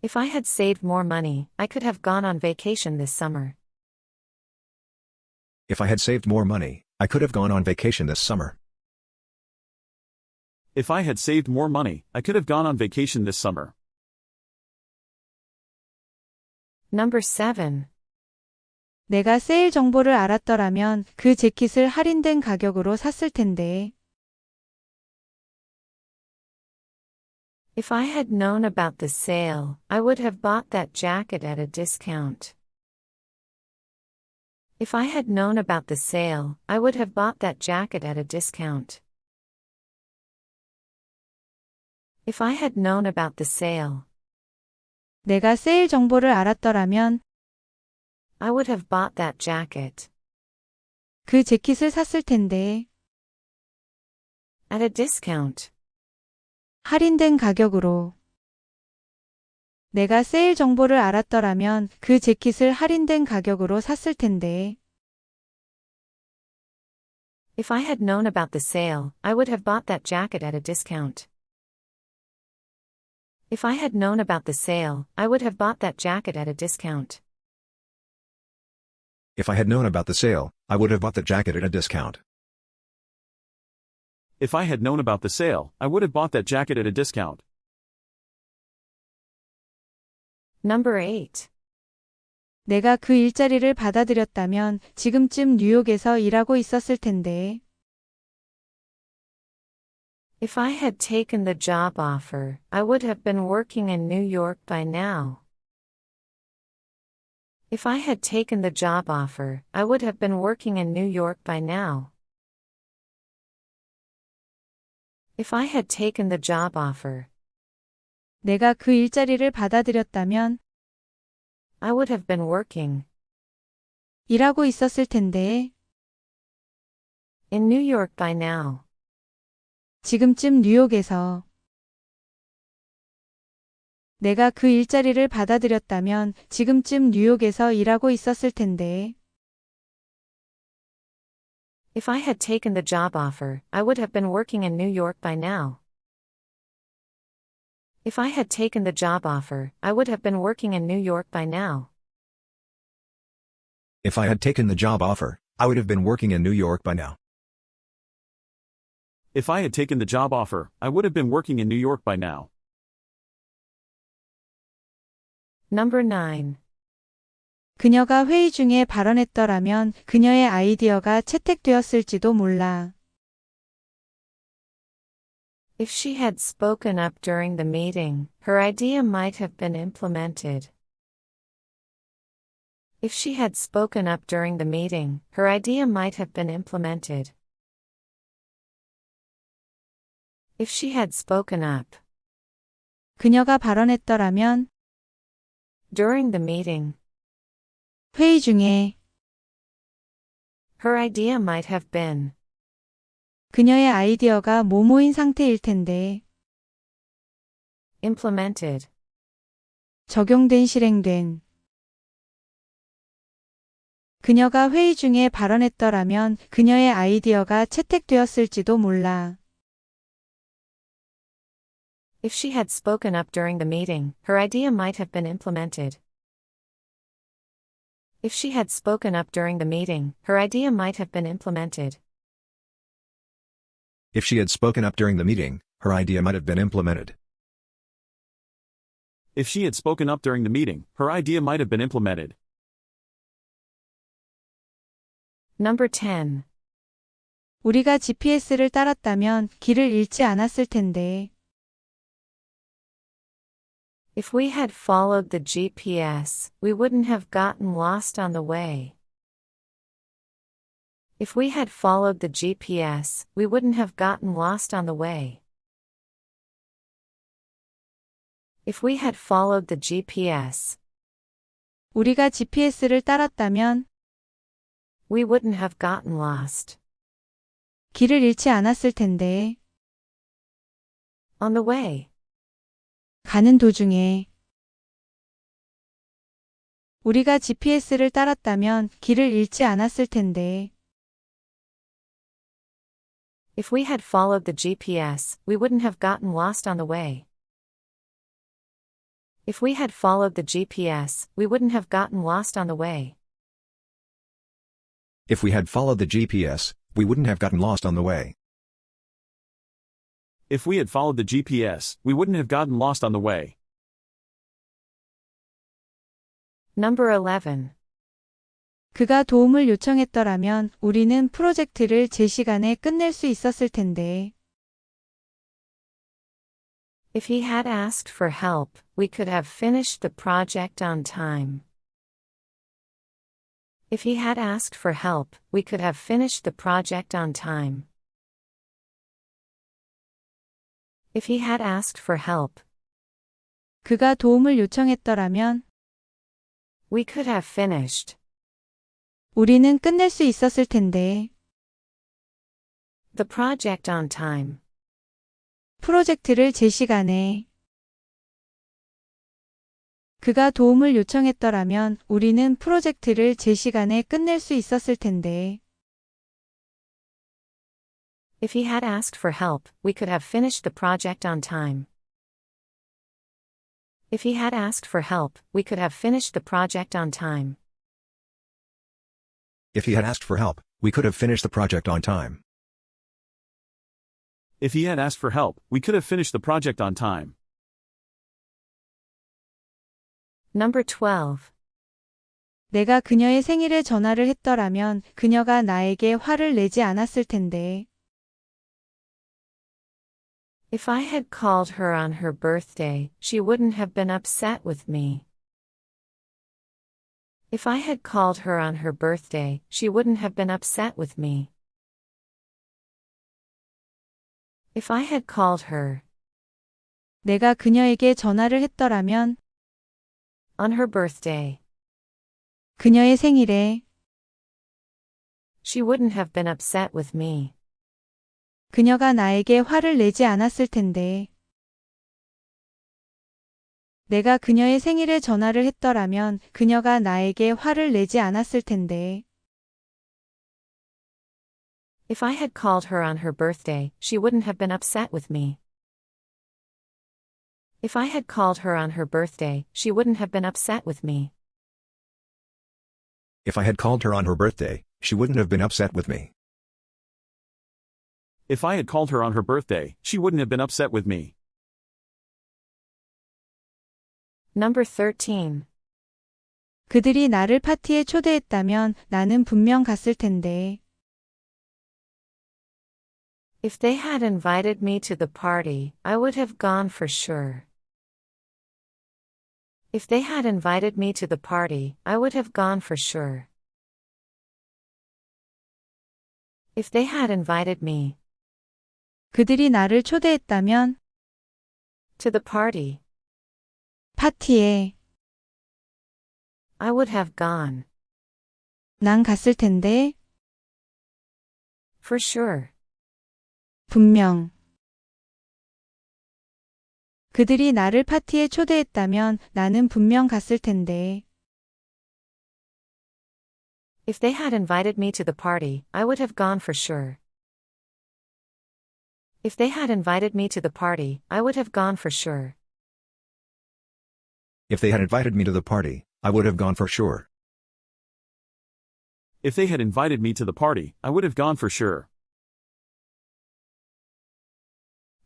[SPEAKER 2] If I had saved more money, I could have gone on vacation this summer.
[SPEAKER 3] If I had saved more money, I could have gone on vacation this summer.
[SPEAKER 4] If I had saved more money, I could have gone on vacation this summer.
[SPEAKER 2] Number 7.
[SPEAKER 1] 내가 세일 정보를 알았더라면 그 재킷을 할인된 가격으로 샀을 텐데.
[SPEAKER 2] If I had known about the sale, I would have bought that jacket at a discount. If I had known about the sale, I would have bought that jacket at a discount. If I had known about the sale,
[SPEAKER 1] 내가 세일 정보를 알았더라면
[SPEAKER 2] I would have bought that jacket
[SPEAKER 1] 그 재킷을 샀을 텐데.
[SPEAKER 2] at a discount.
[SPEAKER 1] 할인된 가격으로. 내가 세일 정보를 알았더라면 그 재킷을 할인된 가격으로 샀을 텐데.
[SPEAKER 2] If I had known about the sale, I would have bought that jacket at a discount. If I had known about the sale, I would have bought that jacket at a discount.
[SPEAKER 3] If I had known about the sale, I would have bought the jacket at a discount.
[SPEAKER 4] If I had known about the sale, I would have bought that jacket at a discount.
[SPEAKER 2] Number 8.
[SPEAKER 1] 내가 그 일자리를 받아들였다면 지금쯤 뉴욕에서 일하고 있었을 텐데.
[SPEAKER 2] If I had taken the job offer, I would have been working in New York by now. If I had taken the job offer, I would have been working in New York by now. If I had taken the job offer,
[SPEAKER 1] 내가 그 일자리를 받아들였다면
[SPEAKER 2] I would have been working
[SPEAKER 1] 일하고 있었을 텐데.
[SPEAKER 2] in New York by now.
[SPEAKER 1] 지금쯤 뉴욕에서. 내가 그 일자리를 받아들였다면 지금쯤 뉴욕에서 일하고 있었을 텐데.
[SPEAKER 2] If I had taken the job offer, I would have been working in New York by now. If I had taken the job offer, I would have been working in New York by now.
[SPEAKER 3] If I had taken the job offer, I would have been working in New York by now.
[SPEAKER 4] If I had taken the job offer, I would have been working in New York by now.
[SPEAKER 2] Number 9.
[SPEAKER 1] 그녀가 회의 중에 발언했더라면 그녀의 아이디어가 채택되었을지도 몰라.
[SPEAKER 2] If she had spoken up during the meeting, her idea might have been implemented. If she had spoken up during the meeting, her idea might have been implemented. If she had spoken up
[SPEAKER 1] 그녀가 발언했더라면
[SPEAKER 2] during the meeting,
[SPEAKER 1] 회의 중에
[SPEAKER 2] her idea might have been
[SPEAKER 1] 그녀의 아이디어가 모모인 상태일 텐데.
[SPEAKER 2] implemented.
[SPEAKER 1] 적용된 실행된. 그녀가 회의 중에 발언했더라면 그녀의 아이디어가 채택되었을지도 몰라.
[SPEAKER 2] If she had spoken up during the meeting, her idea might have been implemented. If she had spoken up during the meeting, her idea might have been implemented.
[SPEAKER 3] If she had spoken up during the meeting, her idea might have been implemented.
[SPEAKER 4] If she had spoken up during the meeting, her idea might have been implemented.
[SPEAKER 2] Number 10.
[SPEAKER 1] 우리가 GPS를 따랐다면 길을 잃지 않았을 텐데.
[SPEAKER 2] If we had followed the GPS, we wouldn't have gotten lost on the way. If we had followed the GPS, we wouldn't have gotten lost on the way. If we had followed the GPS,
[SPEAKER 1] 우리가 GPS를 따랐다면
[SPEAKER 2] we wouldn't have gotten lost
[SPEAKER 1] 길을 잃지 않았을 텐데.
[SPEAKER 2] on the way.
[SPEAKER 1] 가는 도중에. 우리가 GPS를 따랐다면 길을 잃지 않았을 텐데.
[SPEAKER 2] If we had followed the GPS, we wouldn't have gotten lost on the way. If we had followed the GPS, we wouldn't have gotten lost on the way.
[SPEAKER 3] If we had followed the GPS, we wouldn't have gotten lost on the way.
[SPEAKER 4] If we had followed the GPS, we wouldn't have gotten lost on the way.
[SPEAKER 2] Number 11.
[SPEAKER 1] 그가 도움을 요청했더라면 우리는 프로젝트를 제 시간에 끝낼 수 있었을 텐데.
[SPEAKER 2] If he had asked for help, we could have finished the project on time. If he had asked for help, we could have finished the project on time. If he had asked for help,
[SPEAKER 1] 그가 도움을 요청했더라면
[SPEAKER 2] we could have finished
[SPEAKER 1] 우리는 끝낼 수 있었을 텐데.
[SPEAKER 2] the project on time.
[SPEAKER 1] 프로젝트를 제 시간에. 그가 도움을 요청했더라면 우리는 프로젝트를 제 시간에 끝낼 수 있었을 텐데.
[SPEAKER 2] If he had asked for help, we could have finished the project on time. If he had asked for help, we could have finished the project on time.
[SPEAKER 3] If he had asked for help, we could have finished the project on time.
[SPEAKER 4] If he had asked for help, we could have finished the project on time.
[SPEAKER 2] Number 12.
[SPEAKER 1] 내가 그녀의 생일에 전화를 했더라면 그녀가 나에게 화를 내지 않았을 텐데.
[SPEAKER 2] If I had called her on her birthday, she wouldn't have been upset with me. If I had called her on her birthday, she wouldn't have been upset with me. If I had called her
[SPEAKER 1] 내가 그녀에게 전화를 했더라면
[SPEAKER 2] on her birthday,
[SPEAKER 1] 그녀의 생일에
[SPEAKER 2] she wouldn't have been upset with me.
[SPEAKER 1] 그녀가 나에게 화를 내지 않았을 텐데. 내가 그녀의 생일에 전화를 했더라면 그녀가 나에게 화를 내지 않았을 텐데.
[SPEAKER 2] If I had called her on her birthday, she wouldn't have been upset with me. If I had called her on her birthday, she wouldn't have been upset with me.
[SPEAKER 3] If I had called her on her birthday, she wouldn't have been upset with me.
[SPEAKER 4] If I had called her on her birthday, she wouldn't have been upset with me.
[SPEAKER 2] Number 13.
[SPEAKER 1] 그들이 나를 파티에 초대했다면 나는 분명 갔을 텐데.
[SPEAKER 2] If they had invited me to the party, I would have gone for sure. If they had invited me to the party, I would have gone for sure. If they had invited me
[SPEAKER 1] 그들이 나를 초대했다면
[SPEAKER 2] to the party,
[SPEAKER 1] 파티에
[SPEAKER 2] I would have gone
[SPEAKER 1] 난 갔을 텐데.
[SPEAKER 2] for sure.
[SPEAKER 1] 분명. 그들이 나를 파티에 초대했다면 나는 분명 갔을 텐데.
[SPEAKER 2] If they had invited me to the party, I would have gone for sure. If they had invited me to the party, I would have gone for sure.
[SPEAKER 3] If they had invited me to the party, I would have gone for sure.
[SPEAKER 4] If they had invited me to the party, I would have gone for sure.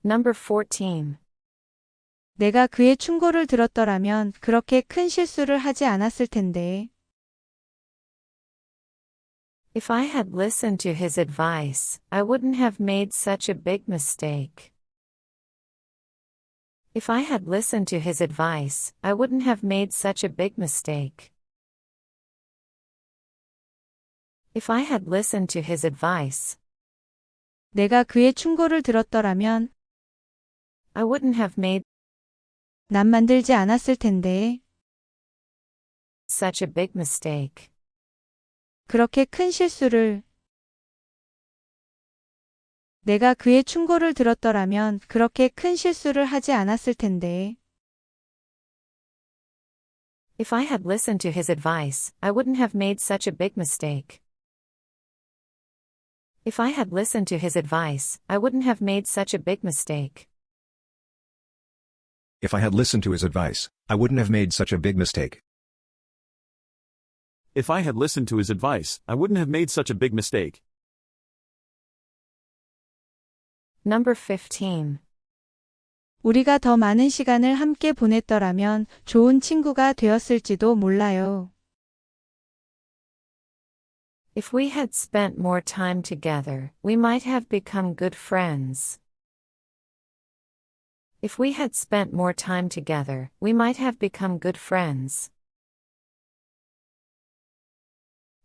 [SPEAKER 2] Number 14.
[SPEAKER 1] 내가 그의 충고를 들었더라면 그렇게 큰 실수를 하지 않았을 텐데.
[SPEAKER 2] If I had listened to his advice, I wouldn't have made such a big mistake. If I had listened to his advice, I wouldn't have made such a big mistake. If I had listened to his advice,
[SPEAKER 1] 내가 그의 충고를 들었더라면
[SPEAKER 2] I wouldn't have made
[SPEAKER 1] 난 만들지 않았을 텐데.
[SPEAKER 2] such a big mistake.
[SPEAKER 1] 그렇게 큰 실수를. 내가 그의 충고를 들었더라면 그렇게 큰 실수를 하지 않았을 텐데.
[SPEAKER 2] If I had listened to his advice, I wouldn't have made such a big mistake. If I had listened to his advice, I wouldn't have made such a big mistake.
[SPEAKER 3] If I had listened to his advice, I wouldn't have made such a big mistake.
[SPEAKER 4] If I had listened to his advice, I wouldn't have made such a big mistake.
[SPEAKER 2] Number 15.
[SPEAKER 1] 우리가 더 많은 시간을 함께 보냈더라면 좋은 친구가 되었을지도 몰라요.
[SPEAKER 2] If we had spent more time together, we might have become good friends. If we had spent more time together, we might have become good friends.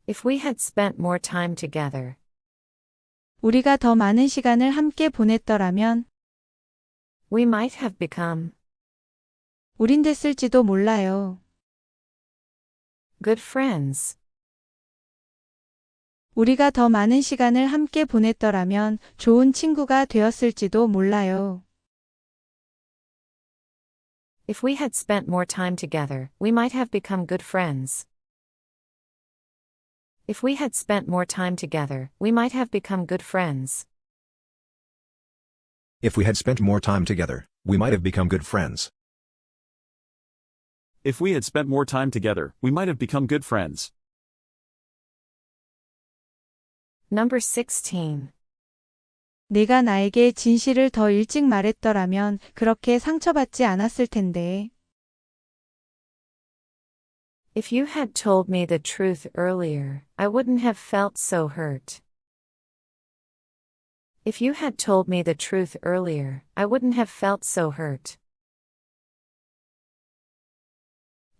[SPEAKER 2] If we had spent more time together,
[SPEAKER 1] 우리가 더 많은 시간을 함께 보냈더라면
[SPEAKER 2] we might have become
[SPEAKER 1] 우린 됐을지도 몰라요.
[SPEAKER 2] good friends.
[SPEAKER 1] 우리가 더 많은 시간을 함께 보냈더라면 좋은 친구가 되었을지도 몰라요.
[SPEAKER 2] If we had spent more time together, we might have become good friends. If we had spent more time together, we might have become good friends.
[SPEAKER 3] If we had spent more time together, we might have become good friends.
[SPEAKER 4] If we had spent more time together, we might have become good friends.
[SPEAKER 2] Number 16.
[SPEAKER 1] 내가 나에게 진실을 더 일찍 말했더라면 그렇게 상처받지 않았을 텐데.
[SPEAKER 2] If you had told me the truth earlier, I wouldn't have felt so hurt. If you had told me the truth earlier, I wouldn't have felt so hurt.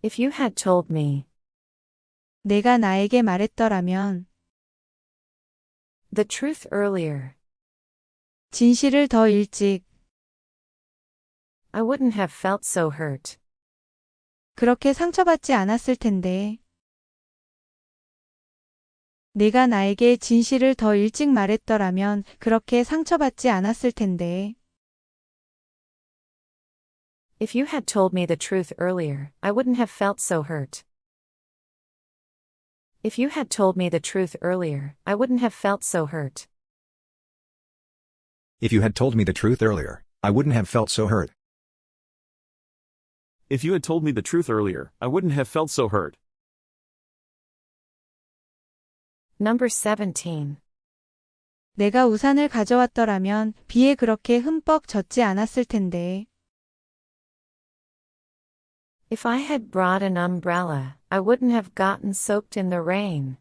[SPEAKER 2] If you had told me
[SPEAKER 1] 내가 나에게 말했더라면
[SPEAKER 2] the truth earlier,
[SPEAKER 1] 진실을 더 일찍
[SPEAKER 2] I wouldn't have felt so hurt.
[SPEAKER 1] 그렇게 상처받지 않았을 텐데. 내가 나에게 진실을 더 일찍 말했더라면 그렇게 상처받지 않았을 텐데.
[SPEAKER 2] If you had told me the truth earlier, I wouldn't have felt so hurt. If you had told me the truth earlier, I wouldn't have felt so hurt.
[SPEAKER 3] If you had told me the truth earlier, I wouldn't have felt so hurt.
[SPEAKER 4] If you had told me the truth earlier, I wouldn't have felt so hurt.
[SPEAKER 2] Number 17.
[SPEAKER 1] 내가 우산을 가져왔더라면 비에 그렇게 흠뻑 젖지 않았을 텐데.
[SPEAKER 2] If I had brought an umbrella, I wouldn't have gotten soaked in the rain.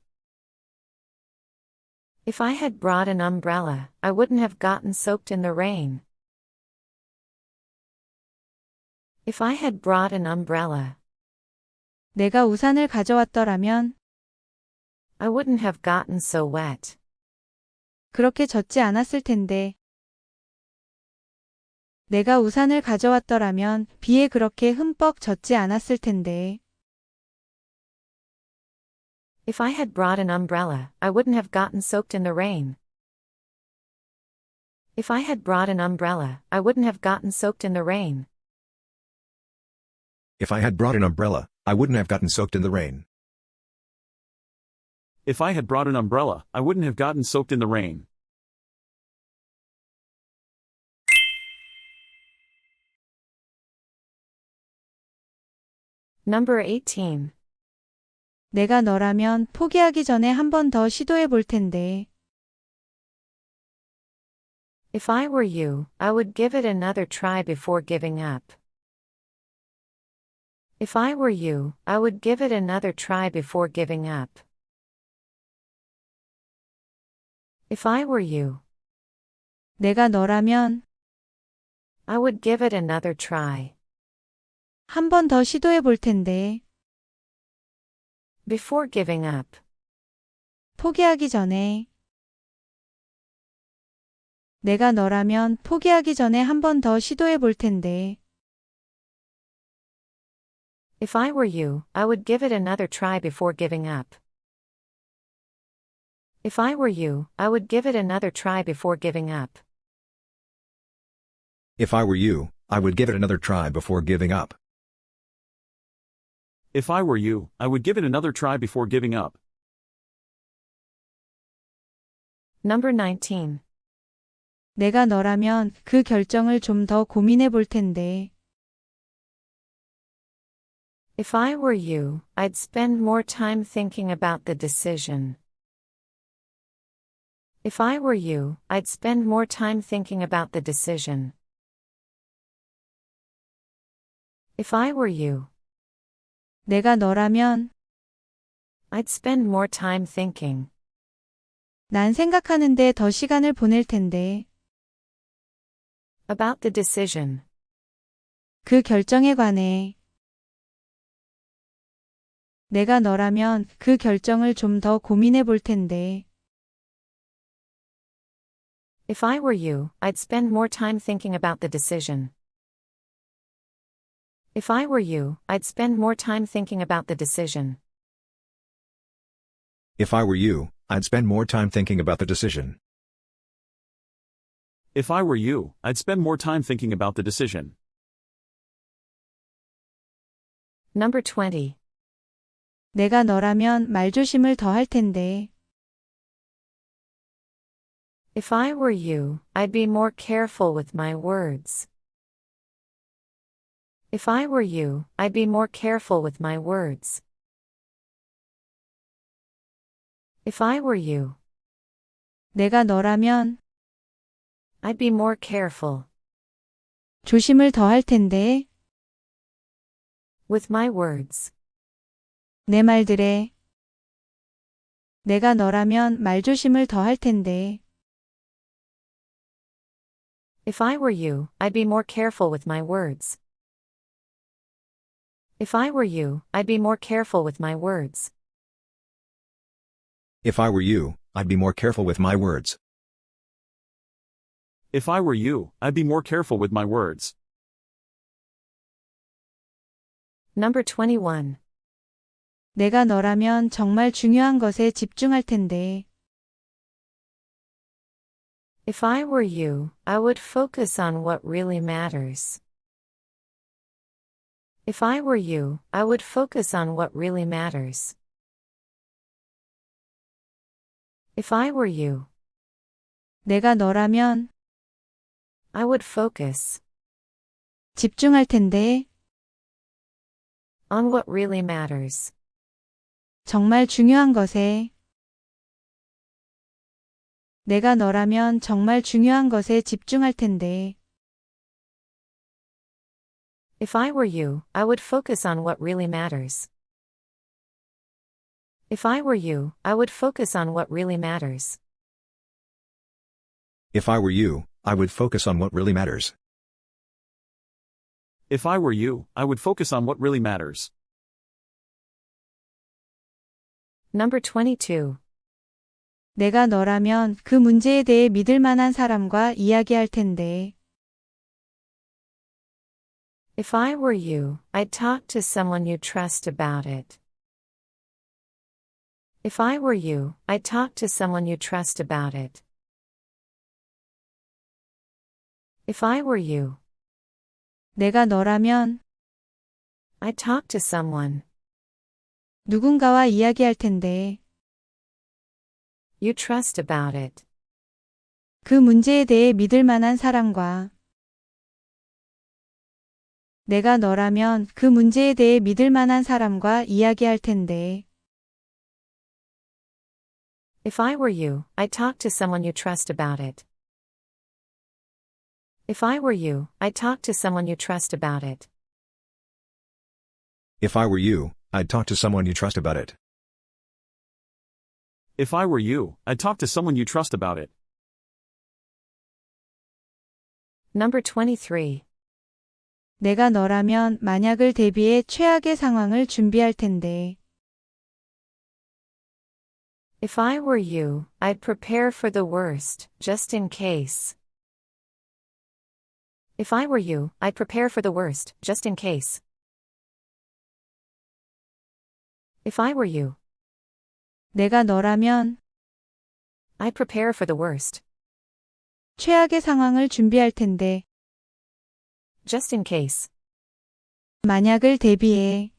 [SPEAKER 2] If I had brought an umbrella, I wouldn't have gotten soaked in the rain. If I had brought an umbrella,
[SPEAKER 1] 내가 우산을 가져왔더라면
[SPEAKER 2] I wouldn't have gotten so wet.
[SPEAKER 1] 그렇게 젖지 않았을 텐데. 내가 우산을 가져왔더라면 비에 그렇게 흠뻑 젖지 않았을 텐데.
[SPEAKER 2] If I had brought an umbrella, I wouldn't have gotten soaked in the rain. If I had brought an umbrella, I wouldn't have gotten soaked in the rain.
[SPEAKER 3] If I had brought an umbrella, I wouldn't have gotten soaked in the rain.
[SPEAKER 4] If I had brought an umbrella, I wouldn't have gotten soaked in the rain.
[SPEAKER 2] Number 18.
[SPEAKER 1] 내가 너라면 포기하기 전에 한 번 더 시도해 볼 텐데.
[SPEAKER 2] If I were you, I would give it another try before giving up. If I were you, I would give it another try before giving up. If I were you,
[SPEAKER 1] 내가 너라면
[SPEAKER 2] I would give it another try
[SPEAKER 1] 한 번 더 시도해 볼 텐데.
[SPEAKER 2] before giving up.
[SPEAKER 1] 포기하기 전에. 내가 너라면 포기하기 전에 한 번 더 시도해 볼 텐데.
[SPEAKER 2] If I were you, I would give it another try before giving up. If I were you, I would give it another try before giving up.
[SPEAKER 3] If I were you, I would give it another try before giving up.
[SPEAKER 4] If I were you, I would give it another try before giving up.
[SPEAKER 2] Number 19.
[SPEAKER 1] 내가 너라면 그 결정을 좀 더 고민해 볼 텐데.
[SPEAKER 2] If I were you, I'd spend more time thinking about the decision. If I were you, I'd spend more time thinking about the decision. If I were you,
[SPEAKER 1] 내가 너라면
[SPEAKER 2] I'd spend more time thinking
[SPEAKER 1] 난 생각하는데 더 시간을 보낼 텐데.
[SPEAKER 2] about the decision.
[SPEAKER 1] 그 결정에 관해. 내가 너라면 그 결정을 좀 더 고민해 볼 텐데.
[SPEAKER 2] If I were you, I'd spend more time thinking about the decision. If I were you, I'd spend more time thinking about the decision.
[SPEAKER 3] If I were you, I'd spend more time thinking about the decision.
[SPEAKER 4] If I were you, I'd spend more time thinking about the decision.
[SPEAKER 2] Number 20.
[SPEAKER 1] 내가 너라면 말조심을 더 할 텐데.
[SPEAKER 2] If I were you, I'd be more careful with my words. If I were you, I'd be more careful with my words. If I were you,
[SPEAKER 1] 내가 너라면
[SPEAKER 2] I'd be more careful.
[SPEAKER 1] 조심을 더 할 텐데.
[SPEAKER 2] With my words.
[SPEAKER 1] 내 말들에. 내가 너라면 말조심을 더 할 텐데.
[SPEAKER 2] If I were you, I'd be more careful with my words. If I were you, I'd be more careful with my words.
[SPEAKER 3] If I were you, I'd be more careful with my words.
[SPEAKER 4] If I were you, I'd be more careful with my words.
[SPEAKER 2] Number 21.
[SPEAKER 1] 내가 너라면 정말 중요한 것에 집중할 텐데.
[SPEAKER 2] If I were you, I would focus on what really matters. If I were you, I would focus on what really matters. If I were you,
[SPEAKER 1] 내가 너라면
[SPEAKER 2] I would focus
[SPEAKER 1] 집중할 텐데.
[SPEAKER 2] on what really matters.
[SPEAKER 1] 정말 중요한 것에. 내가 너라면 정말 중요한 것에 집중할 텐데.
[SPEAKER 2] If I were you, I would focus on what really matters. If I were you, I would focus on what really matters.
[SPEAKER 3] If I were you, I would focus on what really matters.
[SPEAKER 4] If I were you, I would focus on what really matters.
[SPEAKER 2] Number 22.
[SPEAKER 1] 내가 너라면 그 문제에 대해 믿을 만한 사람과 이야기할 텐데.
[SPEAKER 2] If I were you, I'd talk to someone you trust about it. If I were you, I'd talk to someone you trust about it. If I were you,
[SPEAKER 1] 내가 너라면
[SPEAKER 2] I'd talk to someone
[SPEAKER 1] 누군가와 이야기할 텐데.
[SPEAKER 2] you trust about it.
[SPEAKER 1] 그 문제에 대해 믿을 만한 사람과. 내가 너라면 그 문제에 대해 믿을 만한 사람과 이야기할 텐데.
[SPEAKER 2] If I were you, I'd talk to someone you trust about it. If I were you, I'd talk to someone you trust about it.
[SPEAKER 3] If I were you, I'd talk to someone you trust about it.
[SPEAKER 4] If I were you, I'd talk to someone you trust about it.
[SPEAKER 2] Number 23.
[SPEAKER 1] 내가 너라면 만약을 대비해 최악의 상황을 준비할 텐데.
[SPEAKER 2] If I were you, I'd prepare for the worst, just in case. If I were you, I'd prepare for the worst, just in case. If I were you,
[SPEAKER 1] 내가 너라면
[SPEAKER 2] I'd prepare for the worst,
[SPEAKER 1] 최악의 상황을 준비할 텐데.
[SPEAKER 2] just in case.
[SPEAKER 1] 만약을 대비해.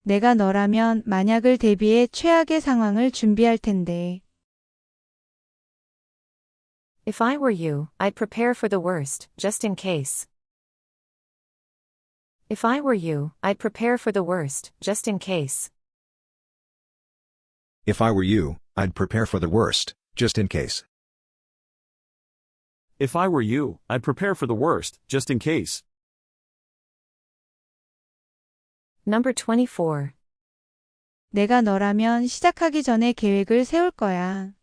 [SPEAKER 1] 내가 너라면 만약을 대비해 최악의 상황을 준비할 텐데.
[SPEAKER 2] If I were you, I'd prepare for the worst, just in case. If I were you, I'd prepare for the worst, just in case.
[SPEAKER 3] If I were you, I'd prepare for the worst, just in case.
[SPEAKER 4] If I were you, I'd prepare for the worst, just in case.
[SPEAKER 2] Number 24.
[SPEAKER 1] 내가 너라면 시작하기 전에 계획을 세울 거야.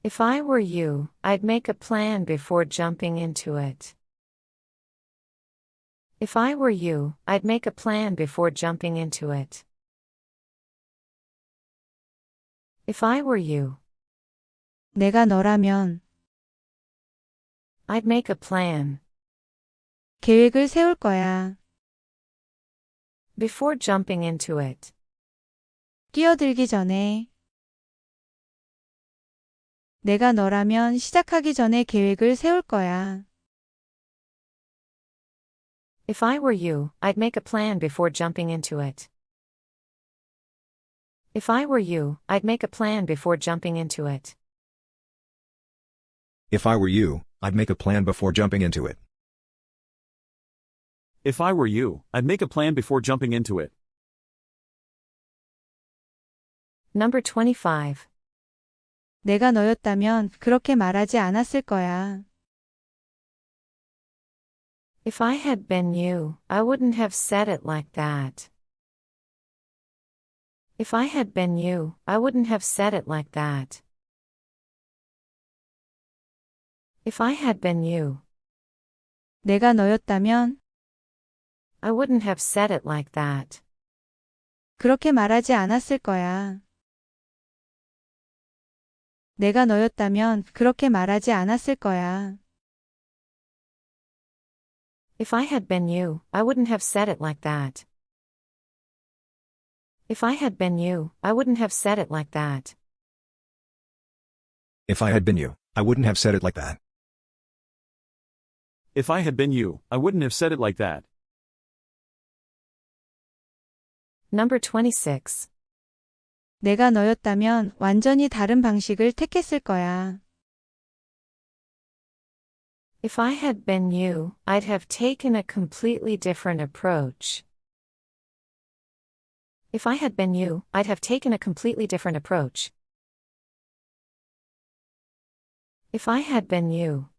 [SPEAKER 2] If I were you, I'd make a plan before jumping into it. If I were you, I'd make a plan before jumping into it. If I were you,
[SPEAKER 1] 내가 너라면
[SPEAKER 2] I'd make a plan
[SPEAKER 1] 계획을 세울 거야.
[SPEAKER 2] before jumping into it.
[SPEAKER 1] 뛰어들기 전에. 내가 너라면 시작하기 전에 계획을 세울 거야.
[SPEAKER 2] If I were you, I'd make a plan before jumping into it. If I were you, I'd make a plan before jumping into it.
[SPEAKER 3] If I were you, I'd make a plan before jumping into it.
[SPEAKER 4] If I were you, I'd make a plan before jumping into it.
[SPEAKER 2] Number 25.
[SPEAKER 1] 내가 너였다면 그렇게 말하지 않았을 거야.
[SPEAKER 2] If I had been you, I wouldn't have said it like that. If I had been you, I wouldn't have said it like that. If I had been you,
[SPEAKER 1] 내가 너였다면
[SPEAKER 2] I wouldn't have said it like that.
[SPEAKER 1] 그렇게 말하지 않았을 거야. 내가 너였다면 그렇게 말하지 않았을 거야.
[SPEAKER 2] If I had been you, I wouldn't have said it like that. If I had been you, I wouldn't have said it like that.
[SPEAKER 3] If I had been you, I wouldn't have said it like that.
[SPEAKER 4] If I had been you, I wouldn't have said it like that.
[SPEAKER 2] Number 26.
[SPEAKER 1] 내가 너였다면 완전히 다른 방식을 택했을 거야.
[SPEAKER 2] If I had been you, I'd have taken a completely different approach. If I had been you, I'd have taken a completely different approach. If I had been you,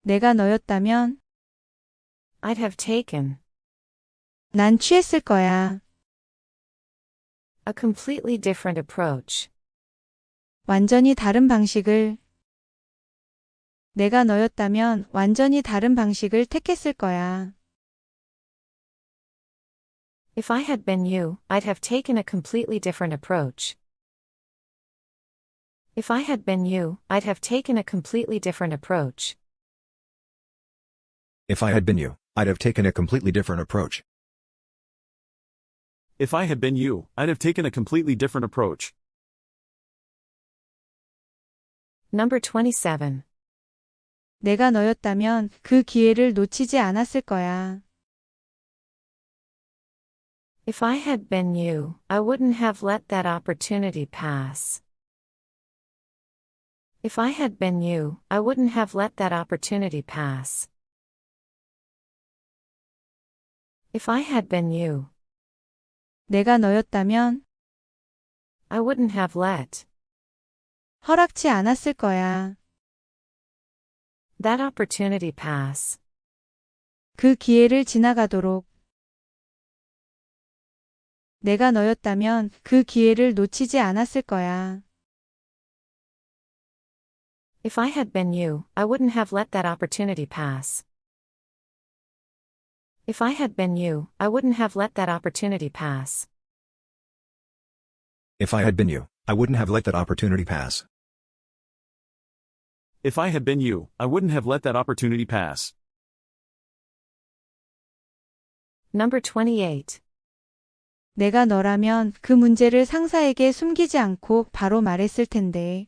[SPEAKER 1] 내가 너였다면
[SPEAKER 2] I'd have taken
[SPEAKER 1] 난 취했을 거야.
[SPEAKER 2] a completely different approach.
[SPEAKER 1] 완전히 다른 방식을 내가 너였다면 완전히 다른 방식을 택했을 거야.
[SPEAKER 2] If I had been you, I'd have taken a completely different approach. If I had been you, I'd have taken a completely different approach.
[SPEAKER 3] If I had been you, I'd have taken a completely different approach.
[SPEAKER 4] If I had been you, I'd have taken a completely different approach.
[SPEAKER 2] Number 27.
[SPEAKER 1] 내가 너였다면 그 기회를 놓치지 않았을 거야.
[SPEAKER 2] If I had been you, I wouldn't have let that opportunity pass. If I had been you, I wouldn't have let that opportunity pass. If I had been you,
[SPEAKER 1] 내가 너였다면
[SPEAKER 2] I wouldn't have let
[SPEAKER 1] 허락치 않았을 거야.
[SPEAKER 2] that opportunity pass.
[SPEAKER 1] 그 기회를 지나가도록 내가 너였다면 그 기회를 놓치지 않았을 거야.
[SPEAKER 2] If I had been you, I wouldn't have let that opportunity pass. If I had been you, I wouldn't have let that opportunity pass.
[SPEAKER 3] If I had been you, I wouldn't have let that opportunity pass.
[SPEAKER 4] If I had been you, I wouldn't have let that opportunity pass.
[SPEAKER 2] Number 28.
[SPEAKER 1] 내가 너라면 그 문제를 상사에게 숨기지 않고 바로 말했을 텐데.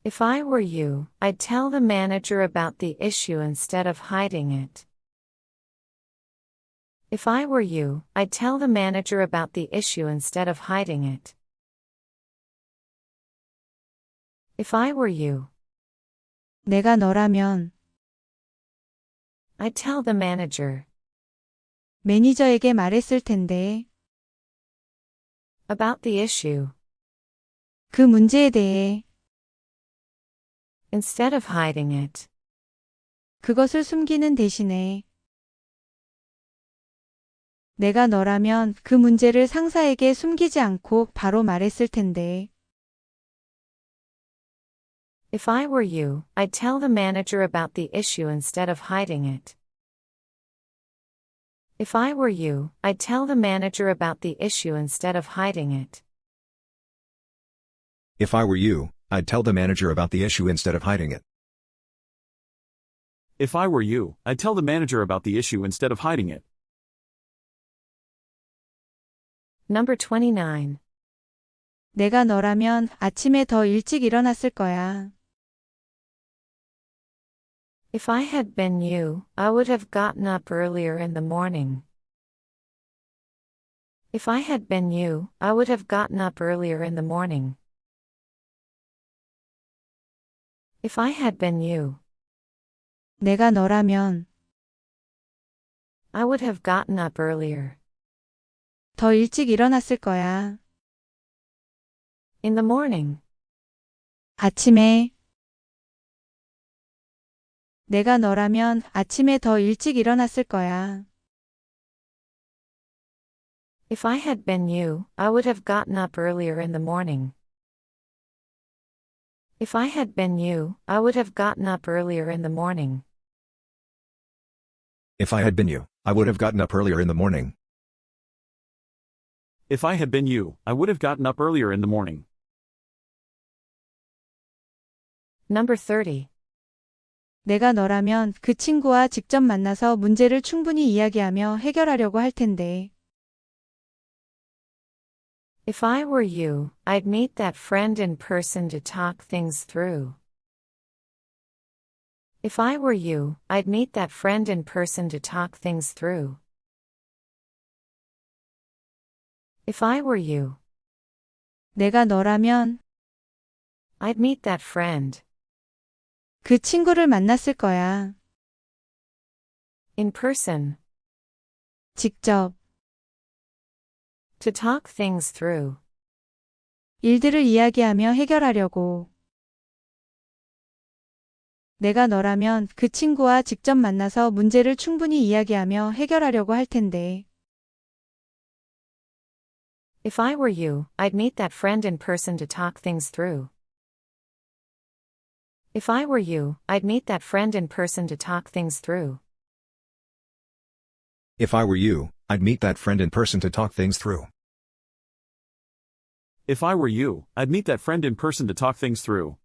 [SPEAKER 2] If I were you, I'd tell the manager about the issue instead of hiding it. If I were you, I'd tell the manager about the issue instead of hiding it. If I were you,
[SPEAKER 1] 내가 너라면
[SPEAKER 2] I'd tell the manager
[SPEAKER 1] 매니저에게 말했을 텐데.
[SPEAKER 2] about the issue
[SPEAKER 1] 그 문제에 대해
[SPEAKER 2] instead of hiding it.
[SPEAKER 1] 그것을 숨기는 대신에 내가 너라면 그 문제를 상사에게 숨기지 않고 바로 말했을 텐데.
[SPEAKER 2] If I were you, I'd tell the manager about the issue instead of hiding it. If I were you, I'd tell the manager about the issue instead of hiding it.
[SPEAKER 3] If I were you, I'd tell the manager about the issue instead of hiding it.
[SPEAKER 4] If I were you, I'd tell the manager about the issue instead of hiding it.
[SPEAKER 2] Number 29.
[SPEAKER 1] 내가 너라면 아침에 더 일찍 일어났을 거야.
[SPEAKER 2] If I had been you, I would have gotten up earlier in the morning. If I had been you, I would have gotten up earlier in the morning. If I had been you,
[SPEAKER 1] 내가 너라면
[SPEAKER 2] I would have gotten up earlier.
[SPEAKER 1] 더 일찍 일어났을 거야.
[SPEAKER 2] In the morning.
[SPEAKER 1] 아침에. 내가 너라면 아침에 더 일찍 일어났을 거야.
[SPEAKER 2] If I had been you, I would have gotten up earlier in the morning. If I had been you, I would have gotten up earlier in the morning.
[SPEAKER 3] If I had been you, I would have gotten up earlier in the morning.
[SPEAKER 4] If I had been you, I would have gotten up earlier in the morning.
[SPEAKER 2] Number 30.
[SPEAKER 1] 내가 너라면 그 친구와 직접 만나서 문제를 충분히 이야기하며 해결하려고 할 텐데.
[SPEAKER 2] If I were you, I'd meet that friend in person to talk things through. If I were you, I'd meet that friend in person to talk things through. If I were you,
[SPEAKER 1] 내가 너라면
[SPEAKER 2] I'd meet that friend
[SPEAKER 1] 그 친구를 만났을 거야.
[SPEAKER 2] in person
[SPEAKER 1] 직접.
[SPEAKER 2] to talk things through.
[SPEAKER 1] 일들을 이야기하며 해결하려고. 내가 너라면 그 친구와 직접 만나서 문제를 충분히 이야기하며 해결하려고 할 텐데.
[SPEAKER 2] If I were you, I'd meet that friend in person to talk things through. If I were you, I'd meet that friend in person to talk things through.
[SPEAKER 3] If I were you, I'd meet that friend in person to talk things through.
[SPEAKER 4] If I were you, I'd meet that friend in person to talk things through.